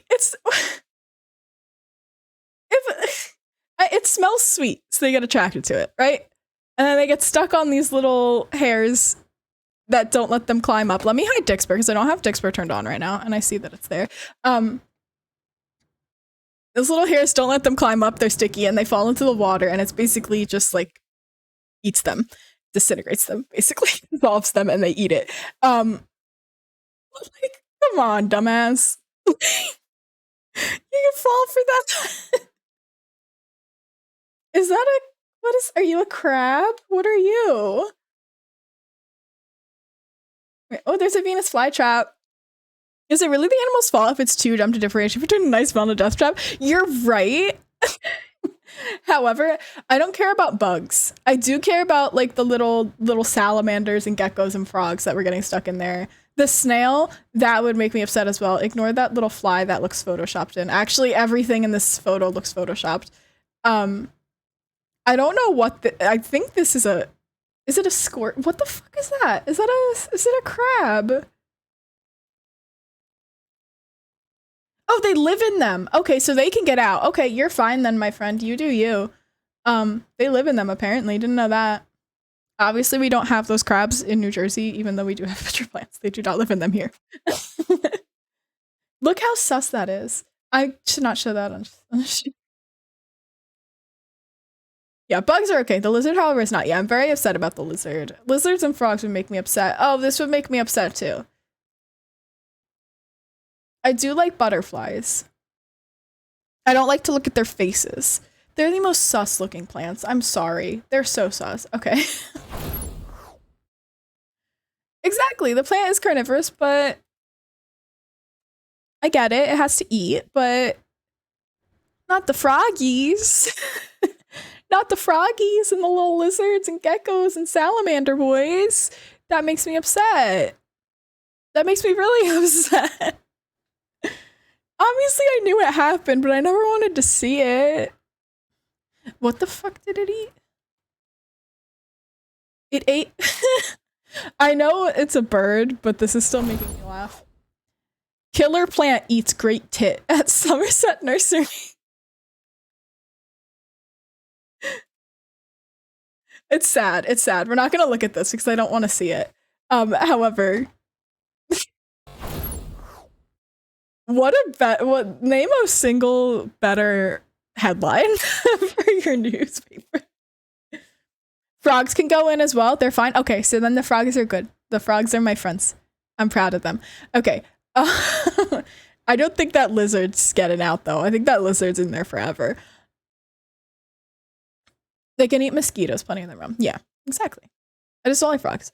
it's... it smells sweet, so they get attracted to it, right? And then they get stuck on these little hairs that don't let them climb up. Let me hide Dixper, because I don't have Dixper turned on right now, and I see that it's there. Those little hairs don't let them climb up, they're sticky, and they fall into the water, and it's basically just like eats them, disintegrates them, basically dissolves them, and they eat it. Like, come on, dumbass. You can fall for that. Is that a— what is— are you a crab? What are you? Wait, oh, there's a Venus flytrap. Is it really the animal's fault if it's too dumb to differentiate between a nice smell and a death trap? You're right. However, I don't care about bugs. I do care about like the little salamanders and geckos and frogs that were getting stuck in there. The snail, that would make me upset as well. Ignore that little fly that looks photoshopped in. Actually, everything in this photo looks photoshopped. I don't know what I think this is a— is it a squirt? What the fuck is that? Is it a crab? Oh, they live in them. Okay, so they can get out. Okay, you're fine then, my friend. You do you. They live in them apparently. Didn't know that. Obviously, we don't have those crabs in New Jersey, even though we do have pitcher plants. They do not live in them here. Look how sus that is. I should not show that on Yeah, bugs are okay. The lizard, however, is not. Yeah, I'm very upset about the lizard. Lizards and frogs would make me upset. Oh, this would make me upset too. I do like butterflies. I don't like to look at their faces. They're the most sus looking plants. I'm sorry. They're so sus. Okay. Exactly. The plant is carnivorous, but I get it. It has to eat, but not the froggies. Not the froggies and the little lizards and geckos and salamander boys. That makes me upset. That makes me really upset. Obviously, I knew it happened, but I never wanted to see it. What the fuck did it eat? It ate... I know it's a bird, but this is still making me laugh. Killer plant eats great tit at Somerset Nursery. It's sad. It's sad. We're not gonna look at this because I don't want to see it. However, name a single better headline for your newspaper. Frogs can go in as well. They're fine. Okay, so then the frogs are good. The frogs are my friends. I'm proud of them. Okay. I don't think that lizard's getting out though. I think that lizard's in there forever. They can eat mosquitoes, plenty in the room. Yeah, exactly. I just don't like frogs.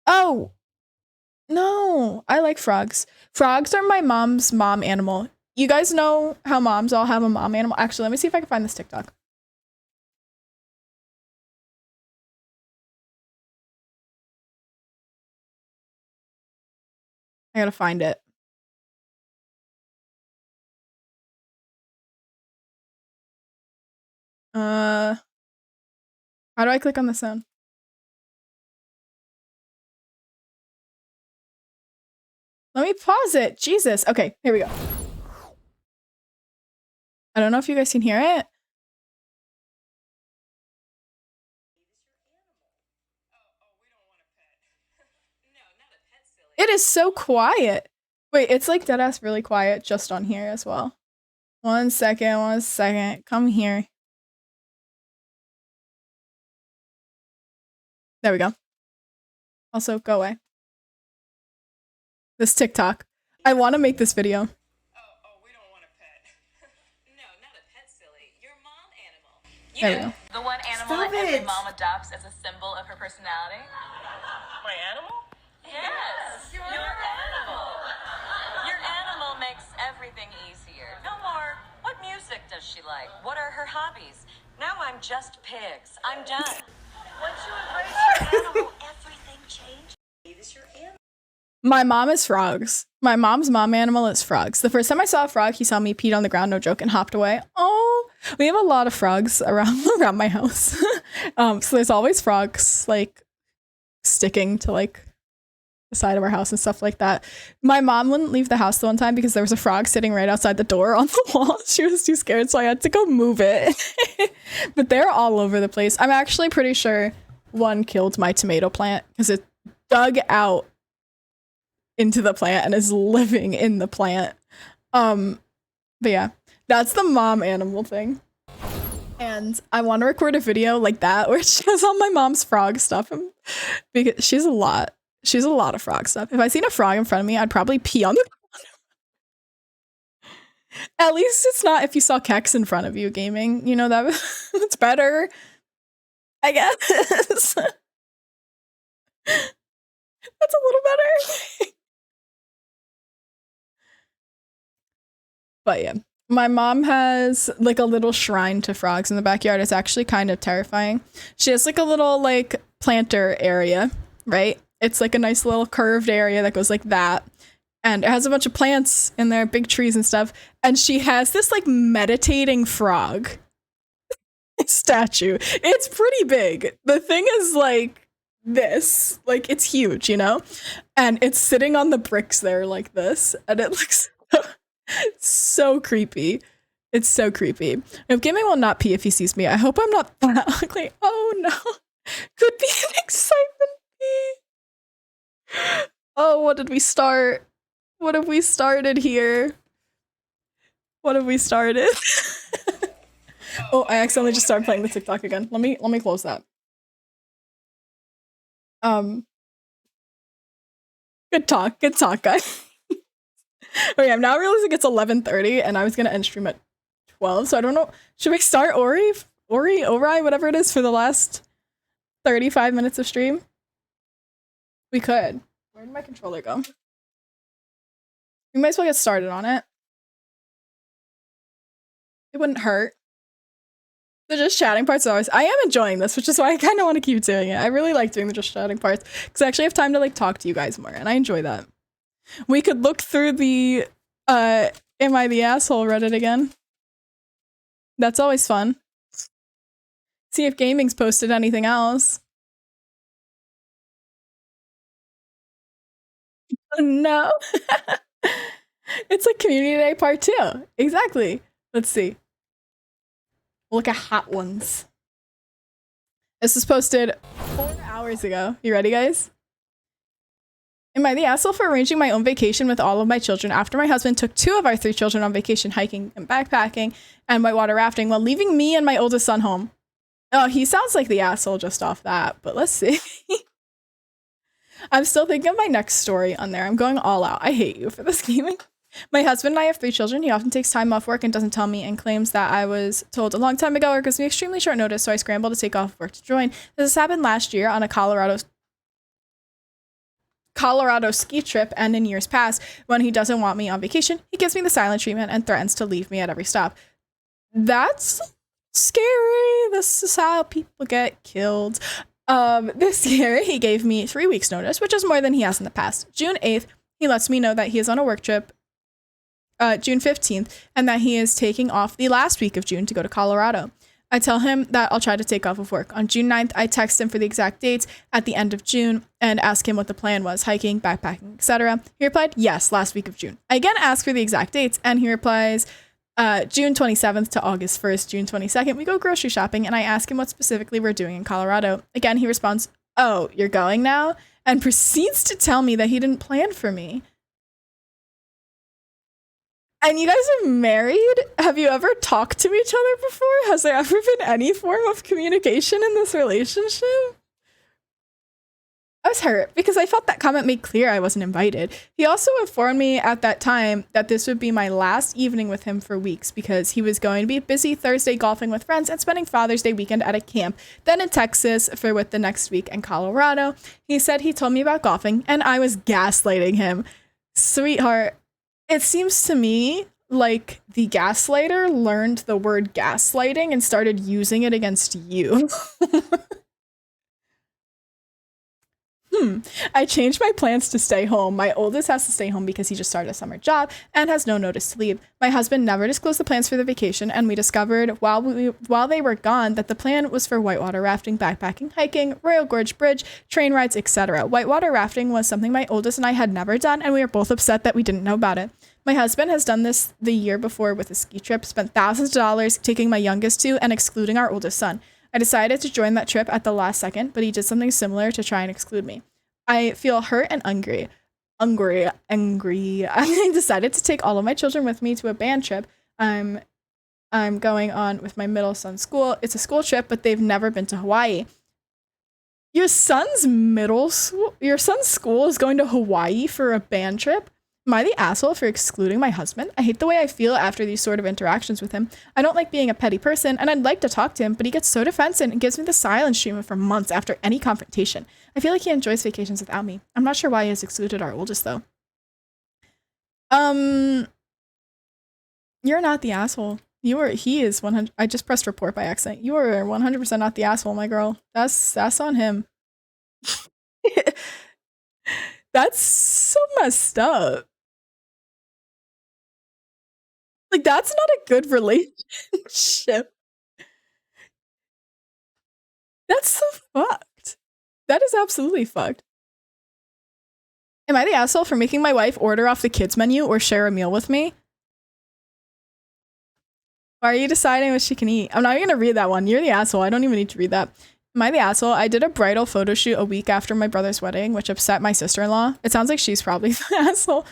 Oh, no, I like frogs. Frogs are my mom's mom animal. You guys know how moms all have a mom animal? Actually, let me see if I can find this TikTok. I gotta find it. How do I click on the sound? Let me pause it. Jesus. Okay, here we go. I don't know if you guys can hear it. It is so quiet. Wait, it's like deadass really quiet just on here as well. 1 second, 1 second. Come here. There we go. Also, go away. This TikTok. I want to make this video. We don't want a pet. No, not a pet, silly. Your mom animal. There we go. The one animal that every mom adopts as a symbol of her personality. My animal? Yes, your animal. Your animal makes everything easier. No more, what music does she like? What are her hobbies? Now I'm just pigs. I'm done. Once you embrace your animal, everything changes. It's your animal. My mom is frogs. My mom's mom animal is frogs. The first time I saw a frog, he saw me peed on the ground, no joke, and hopped away. Oh, we have a lot of frogs around my house. So there's always frogs like sticking to like the side of our house and stuff like that. My mom wouldn't leave the house the one time because there was a frog sitting right outside the door on the wall. She was too scared, so I had to go move it. But they're all over the place. I'm actually pretty sure one killed my tomato plant because it dug out into the plant and is living in the plant. But yeah, that's the mom animal thing. And I want to record a video like that where it shows all my mom's frog stuff because she's a lot of frog stuff. If I seen a frog in front of me, I'd probably pee on the ground. At least it's not if you saw Kex in front of you gaming, you know, that's better, I guess. That's a little better. But yeah, my mom has like a little shrine to frogs in the backyard. It's actually kind of terrifying. She has like a little like planter area, right? It's like a nice little curved area that goes like that. And it has a bunch of plants in there, big trees and stuff. And she has this like meditating frog statue. It's pretty big. The thing is like this, like it's huge, you know? And it's sitting on the bricks there like this. And it looks so creepy. It's so creepy. If Gaming will not pee if he sees me, I hope I'm not that ugly. Oh no. Could be an excitement pee. Oh, what did we start? What have we started here? What have we started? Oh, I accidentally just started playing the TikTok again. Let me close that. Good talk, guys. Okay, I'm now realizing it's 11:30 and I was gonna end stream at 12, so I don't know. Should we start Ori, whatever it is, for the last 35 minutes of stream? We could. Where did my controller go? We might as well get started on it. It wouldn't hurt. The just chatting parts always. I am enjoying this, which is why I kind of want to keep doing it. I really like doing the just chatting parts because I actually have time to like talk to you guys more, and I enjoy that. We could look through the Am I the Asshole Reddit again. That's always fun. See if Gaming's posted anything else. No. It's like Community Day Part 2. Exactly. Let's see. We'll look at hot ones. This was posted 4 hours ago. You ready, guys? Am I the asshole for arranging my own vacation with all of my children after my husband took 2 of our 3 children on vacation hiking and backpacking and whitewater rafting while leaving me and my oldest son home? Oh, he sounds like the asshole just off that, but let's see. I'm still thinking of my next story on there. I'm going all out. I hate you for this gaming. My husband and I have 3 children. He often takes time off work and doesn't tell me and claims that I was told a long time ago or gives me extremely short notice, so I scramble to take off work to join. This happened last year on a Colorado ski trip, and in years past, when he doesn't want me on vacation, he gives me the silent treatment and threatens to leave me at every stop. That's scary. This is how people get killed. This year, he gave me 3 weeks notice, which is more than he has in the past. June 8th, he lets me know that he is on a work trip, June 15th, and that he is taking off the last week of June to go to Colorado. I tell him that I'll try to take off of work. On June 9th, I text him for the exact dates at the end of June and ask him what the plan was, hiking, backpacking, etc. He replied, yes, last week of June. I again ask for the exact dates, and he replies, June 27th to August 1st, June 22nd, we go grocery shopping and I ask him what specifically we're doing in Colorado. Again, he responds, "Oh, you're going now?" and proceeds to tell me that he didn't plan for me. And you guys are married? Have you ever talked to each other before? Has there ever been any form of communication in this relationship? I was hurt because I felt that comment made clear I wasn't invited. He also informed me at that time that this would be my last evening with him for weeks because he was going to be busy Thursday golfing with friends and spending Father's Day weekend at a camp, then in Texas for with the next week in Colorado. He said he told me about golfing and I was gaslighting him. Sweetheart, it seems to me like the gaslighter learned the word gaslighting and started using it against you. I changed my plans to stay home. My oldest has to stay home because he just started a summer job and has no notice to leave. My husband never disclosed the plans for the vacation, and we discovered while they were gone that the plan was for whitewater rafting, backpacking, hiking, Royal Gorge Bridge, train rides, etc. Whitewater rafting was something my oldest and I had never done, and we were both upset that we didn't know about it. My husband has done this the year before with a ski trip, spent thousands of dollars taking my youngest to and excluding our oldest son. I decided to join that trip at the last second, but he did something similar to try and exclude me. I feel hurt and angry. I decided to take all of my children with me to a band trip I'm going on with my middle son's school. It's a school trip, but they've never been to Hawaii. Your son's school is going to Hawaii for a band trip? Am I the asshole for excluding my husband? I hate the way I feel after these sort of interactions with him. I don't like being a petty person, and I'd like to talk to him, but he gets so defensive and gives me the silent treatment for months after any confrontation. I feel like he enjoys vacations without me. I'm not sure why he has excluded our oldest, though. You're not the asshole. He is 100. I just pressed report by accident. You are 100% not the asshole, my girl. That's on him. That's so messed up. Like, that's not a good relationship. That's so fucked. That is absolutely fucked. Am I the asshole for making my wife order off the kids menu or share a meal with me? Why are you deciding what she can eat? I'm not even gonna read that one. You're the asshole. I don't even need to read that. Am I the asshole? I did a bridal photo shoot a week after my brother's wedding, which upset my sister-in-law. It sounds like she's probably the asshole.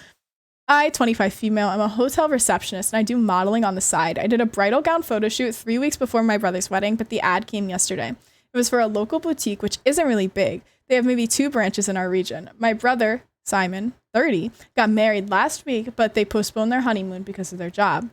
I, 25 female, I'm a hotel receptionist and I do modeling on the side. I did a bridal gown photo shoot 3 weeks before my brother's wedding, but the ad came yesterday. It was for a local boutique, which isn't really big. They have maybe 2 branches in our region. My brother, Simon, 30, got married last week, but they postponed their honeymoon because of his job.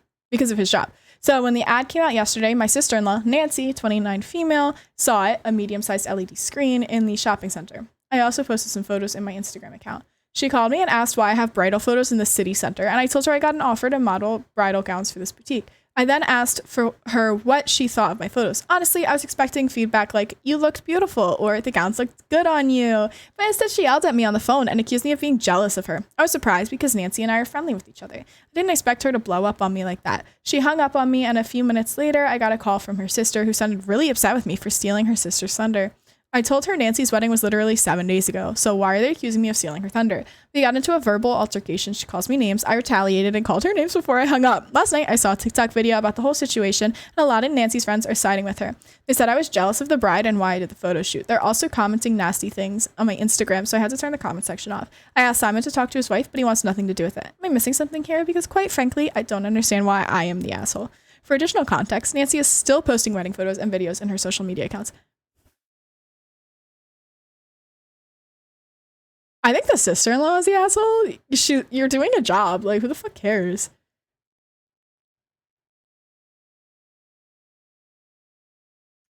So when the ad came out yesterday, my sister-in-law, Nancy, 29 female, saw it, a medium-sized LED screen in the shopping center. I also posted some photos in my Instagram account. She called me and asked why I have bridal photos in the city center, and I told her I got an offer to model bridal gowns for this boutique. I then asked for her what she thought of my photos. Honestly, I was expecting feedback like, "You looked beautiful," or "The gowns looked good on you." But instead, she yelled at me on the phone and accused me of being jealous of her. I was surprised because Nancy and I are friendly with each other. I didn't expect her to blow up on me like that. She hung up on me, and a few minutes later, I got a call from her sister who sounded really upset with me for stealing her sister's thunder. I told her Nancy's wedding was literally 7 days ago, so why are they accusing me of stealing her thunder? We got into a verbal altercation. She calls me names. I retaliated and called her names before I hung up. Last night, I saw a TikTok video about the whole situation, and a lot of Nancy's friends are siding with her. They said I was jealous of the bride and why I did the photo shoot. They're also commenting nasty things on my Instagram, so I had to turn the comment section off. I asked Simon to talk to his wife, but he wants nothing to do with it. Am I missing something here? Because quite frankly, I don't understand why I am the asshole. For additional context, Nancy is still posting wedding photos and videos in her social media accounts. I think the sister-in-law is the asshole. You're doing a job. Like, who the fuck cares?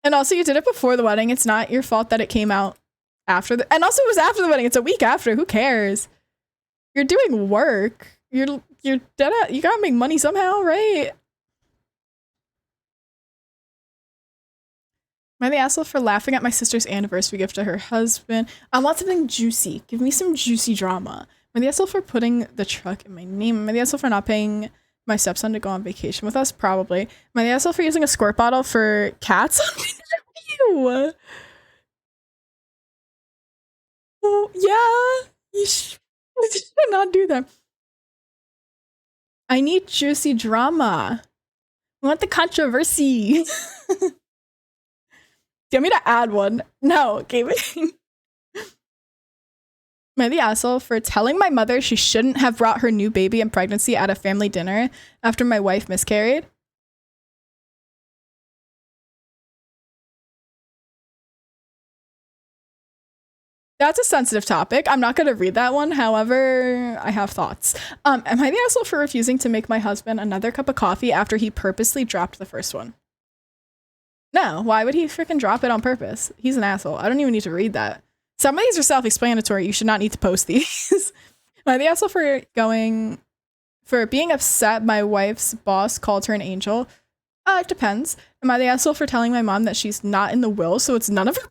And also, you did it before the wedding. It's not your fault that it came out after and also it was after the wedding. It's a week after. Who cares? You're doing work. You're dead. You gotta make money somehow, right? Am I the asshole for laughing at my sister's anniversary gift to her husband? I want something juicy. Give me some juicy drama. Am I the asshole for putting the truck in my name? Am I the asshole for not paying my stepson to go on vacation with us? Probably. Am I the asshole for using a squirt bottle for cats? Ew. Oh, yeah. You should not do that. I need juicy drama. We want the controversy. Do you want me to add one? No, gaming. Am I the asshole for telling my mother she shouldn't have brought her new baby and pregnancy at a family dinner after my wife miscarried? That's a sensitive topic. I'm not going to read that one. However, I have thoughts. Am I the asshole for refusing to make my husband another cup of coffee after he purposely dropped the first one? No, why would he freaking drop it on purpose? He's an asshole. I don't even need to read that. Some of these are self-explanatory. You should not need to post these. Am I the asshole for being upset my wife's boss called her an angel? It depends. Am I the asshole for telling my mom that she's not in the will, so it's none of her?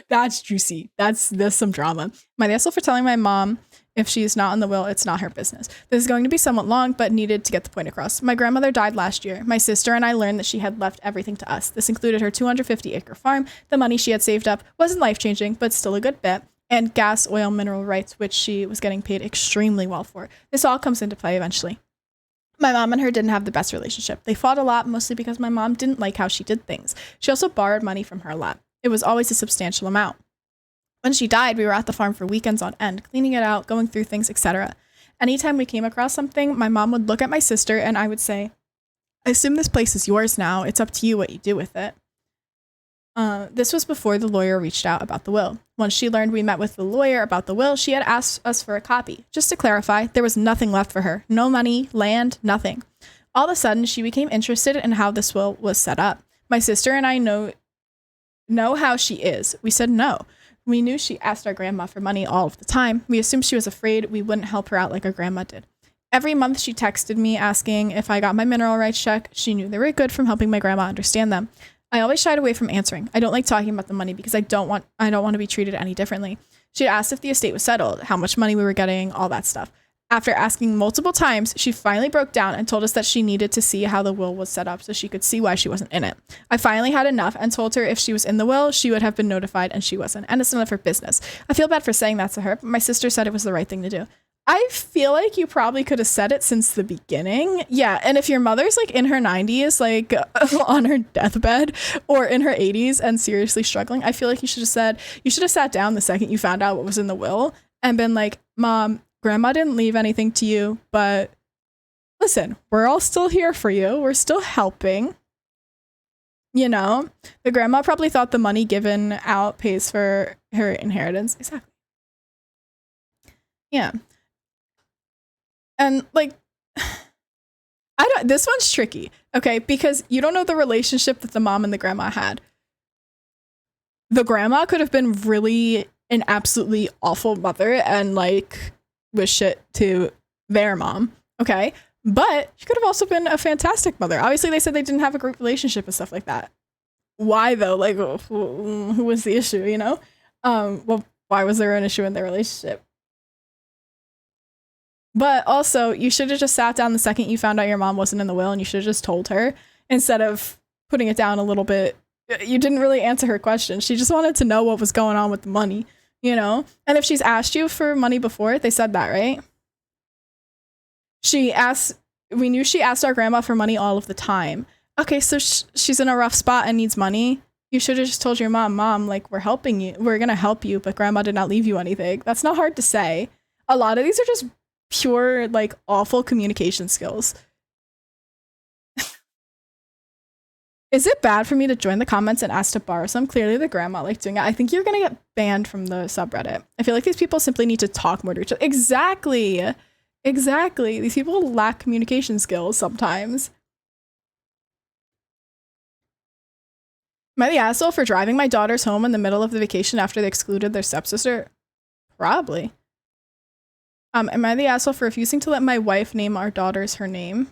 That's juicy. There's some drama. Am I the asshole for telling my mom if she's not in the will, it's not her business? This is going to be somewhat long, but needed to get the point across. My grandmother died last year. My sister and I learned that she had left everything to us. This included her 250-acre farm. The money she had saved up wasn't life-changing, but still a good bit, and gas, oil, mineral rights, which she was getting paid extremely well for. This all comes into play eventually. My mom and her didn't have the best relationship. They fought a lot, mostly because my mom didn't like how she did things. She also borrowed money from her a lot. It was always a substantial amount. When she died, we were at the farm for weekends on end, cleaning it out, going through things, etc. Anytime we came across something, my mom would look at my sister and I would say, I assume this place is yours now. It's up to you what you do with it. This was before the lawyer reached out about the will. Once she learned we met with the lawyer about the will, she had asked us for a copy. Just to clarify, there was nothing left for her. No money, land, nothing. All of a sudden, she became interested in how this will was set up. My sister and I know how she is. We said no. We knew she asked our grandma for money all of the time. We assumed she was afraid we wouldn't help her out like our grandma did. Every month she texted me asking if I got my mineral rights check. She knew they were good from helping my grandma understand them. I always shied away from answering. I don't like talking about the money because I don't want to be treated any differently. She asked if the estate was settled, how much money we were getting, all that stuff. After asking multiple times, she finally broke down and told us that she needed to see how the will was set up so she could see why she wasn't in it. I finally had enough and told her if she was in the will, she would have been notified, and she wasn't. And it's none of her business. I feel bad for saying that to her, but my sister said it was the right thing to do. I feel like you probably could have said it since the beginning. Yeah, and if your mother's like in her 90s, like on her deathbed, or in her 80s and seriously struggling, I feel like you should have sat down the second you found out what was in the will and been like, Mom, Grandma didn't leave anything to you, but listen, we're all still here for you. We're still helping. You know, the grandma probably thought the money given out pays for her inheritance. Exactly. Yeah. And like, this one's tricky, okay? Because you don't know the relationship that the mom and the grandma had. The grandma could have been really an absolutely awful mother and like was shit to their mom, okay? But she could have also been a fantastic mother. Obviously, they said they didn't have a great relationship and stuff like that. Why though? Like, who was the issue, you know? Well, why was there an issue in their relationship? But also, you should have just sat down the second you found out your mom wasn't in the will, and you should have just told her instead of putting it down a little bit. You didn't really answer her question. She just wanted to know what was going on with the money, you know? And if she's asked you for money before, they said that, right? We knew she asked our grandma for money all of the time. Okay, so she's in a rough spot and needs money. You should have just told your mom, like, we're helping you. We're going to help you, but grandma did not leave you anything. That's not hard to say. A lot of these are just pure, like, awful communication skills. Is it bad for me to join the comments and ask to borrow some? Clearly the grandma liked doing it. I think you're going to get banned from the subreddit. I feel like these people simply need to talk more to each other. Exactly. These people lack communication skills sometimes. Am I the asshole for driving my daughters home in the middle of the vacation after they excluded their stepsister? Probably. Am I the asshole for refusing to let my wife name our daughters her name?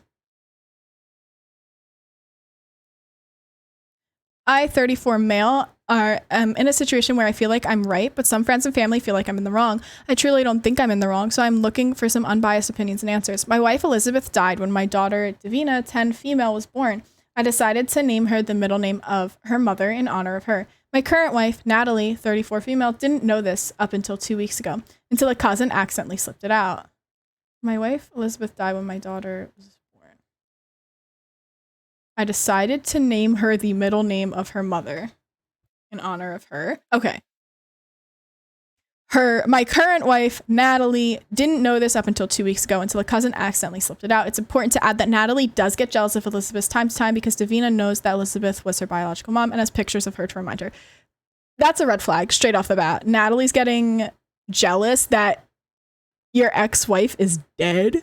I, 34 male, am in a situation where I feel like I'm right, but some friends and family feel like I'm in the wrong. I truly don't think I'm in the wrong, so I'm looking for some unbiased opinions and answers. My wife, Elizabeth, died when my daughter, Davina, 10 female, was born. I decided to name her the middle name of her mother in honor of her. My current wife, Natalie, 34 female, didn't know this up until 2 weeks ago, until a cousin accidentally slipped it out. My wife, Elizabeth, died when my daughter was born. I decided to name her the middle name of her mother in honor of her. Okay. My current wife, Natalie, didn't know this up until 2 weeks ago until a cousin accidentally slipped it out. It's important to add that Natalie does get jealous of Elizabeth time to time because Davina knows that Elizabeth was her biological mom and has pictures of her to remind her. That's a red flag straight off the bat. Natalie's getting jealous that your ex-wife is dead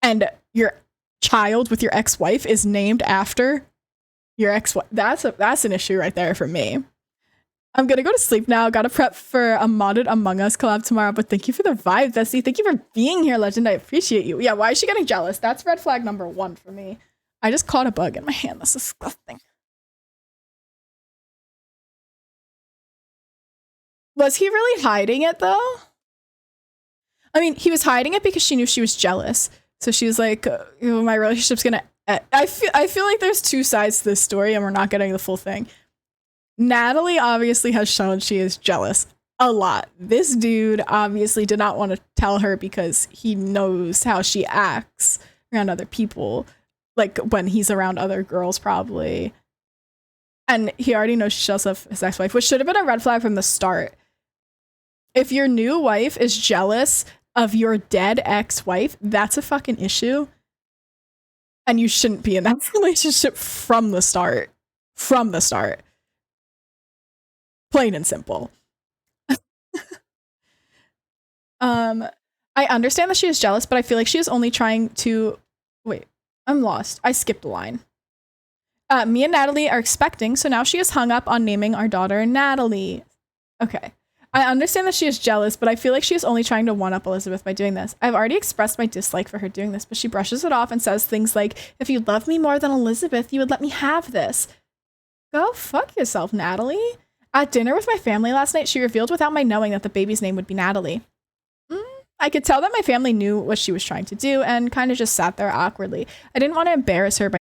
and your child with your ex-wife is named after your ex-wife. That's an issue right there for me. I'm gonna go to sleep now. Gotta prep for a modded Among Us collab tomorrow, but thank you for the vibe, Bessie. Thank you for being here, Legend. I appreciate you. Yeah, why is she getting jealous? That's red flag number 1 for me. I just caught a bug in my hand. That's disgusting. Was he really hiding it though? I mean, he was hiding it because she knew she was jealous. So she was like, my relationship's gonna end. I feel like there's 2 sides to this story and we're not getting the full thing. Natalie obviously has shown she is jealous a lot. This dude obviously did not want to tell her because he knows how she acts around other people, like when he's around other girls probably. And he already knows she's jealous of his ex-wife, which should have been a red flag from the start. If your new wife is jealous of your dead ex-wife, that's a fucking issue. And you shouldn't be in that relationship from the start. From the start. Plain and simple. I understand that she is jealous, but I feel like she is only trying to... Wait, I'm lost. I skipped a line. Me and Natalie are expecting, so now she is hung up on naming our daughter Natalie. Okay. I understand that she is jealous, but I feel like she is only trying to one-up Elizabeth by doing this. I've already expressed my dislike for her doing this, but she brushes it off and says things like, if you love me more than Elizabeth, you would let me have this. Go fuck yourself, Natalie. At dinner with my family last night, she revealed without my knowing that the baby's name would be Natalie. I could tell that my family knew what she was trying to do and kind of just sat there awkwardly. I didn't want to embarrass her by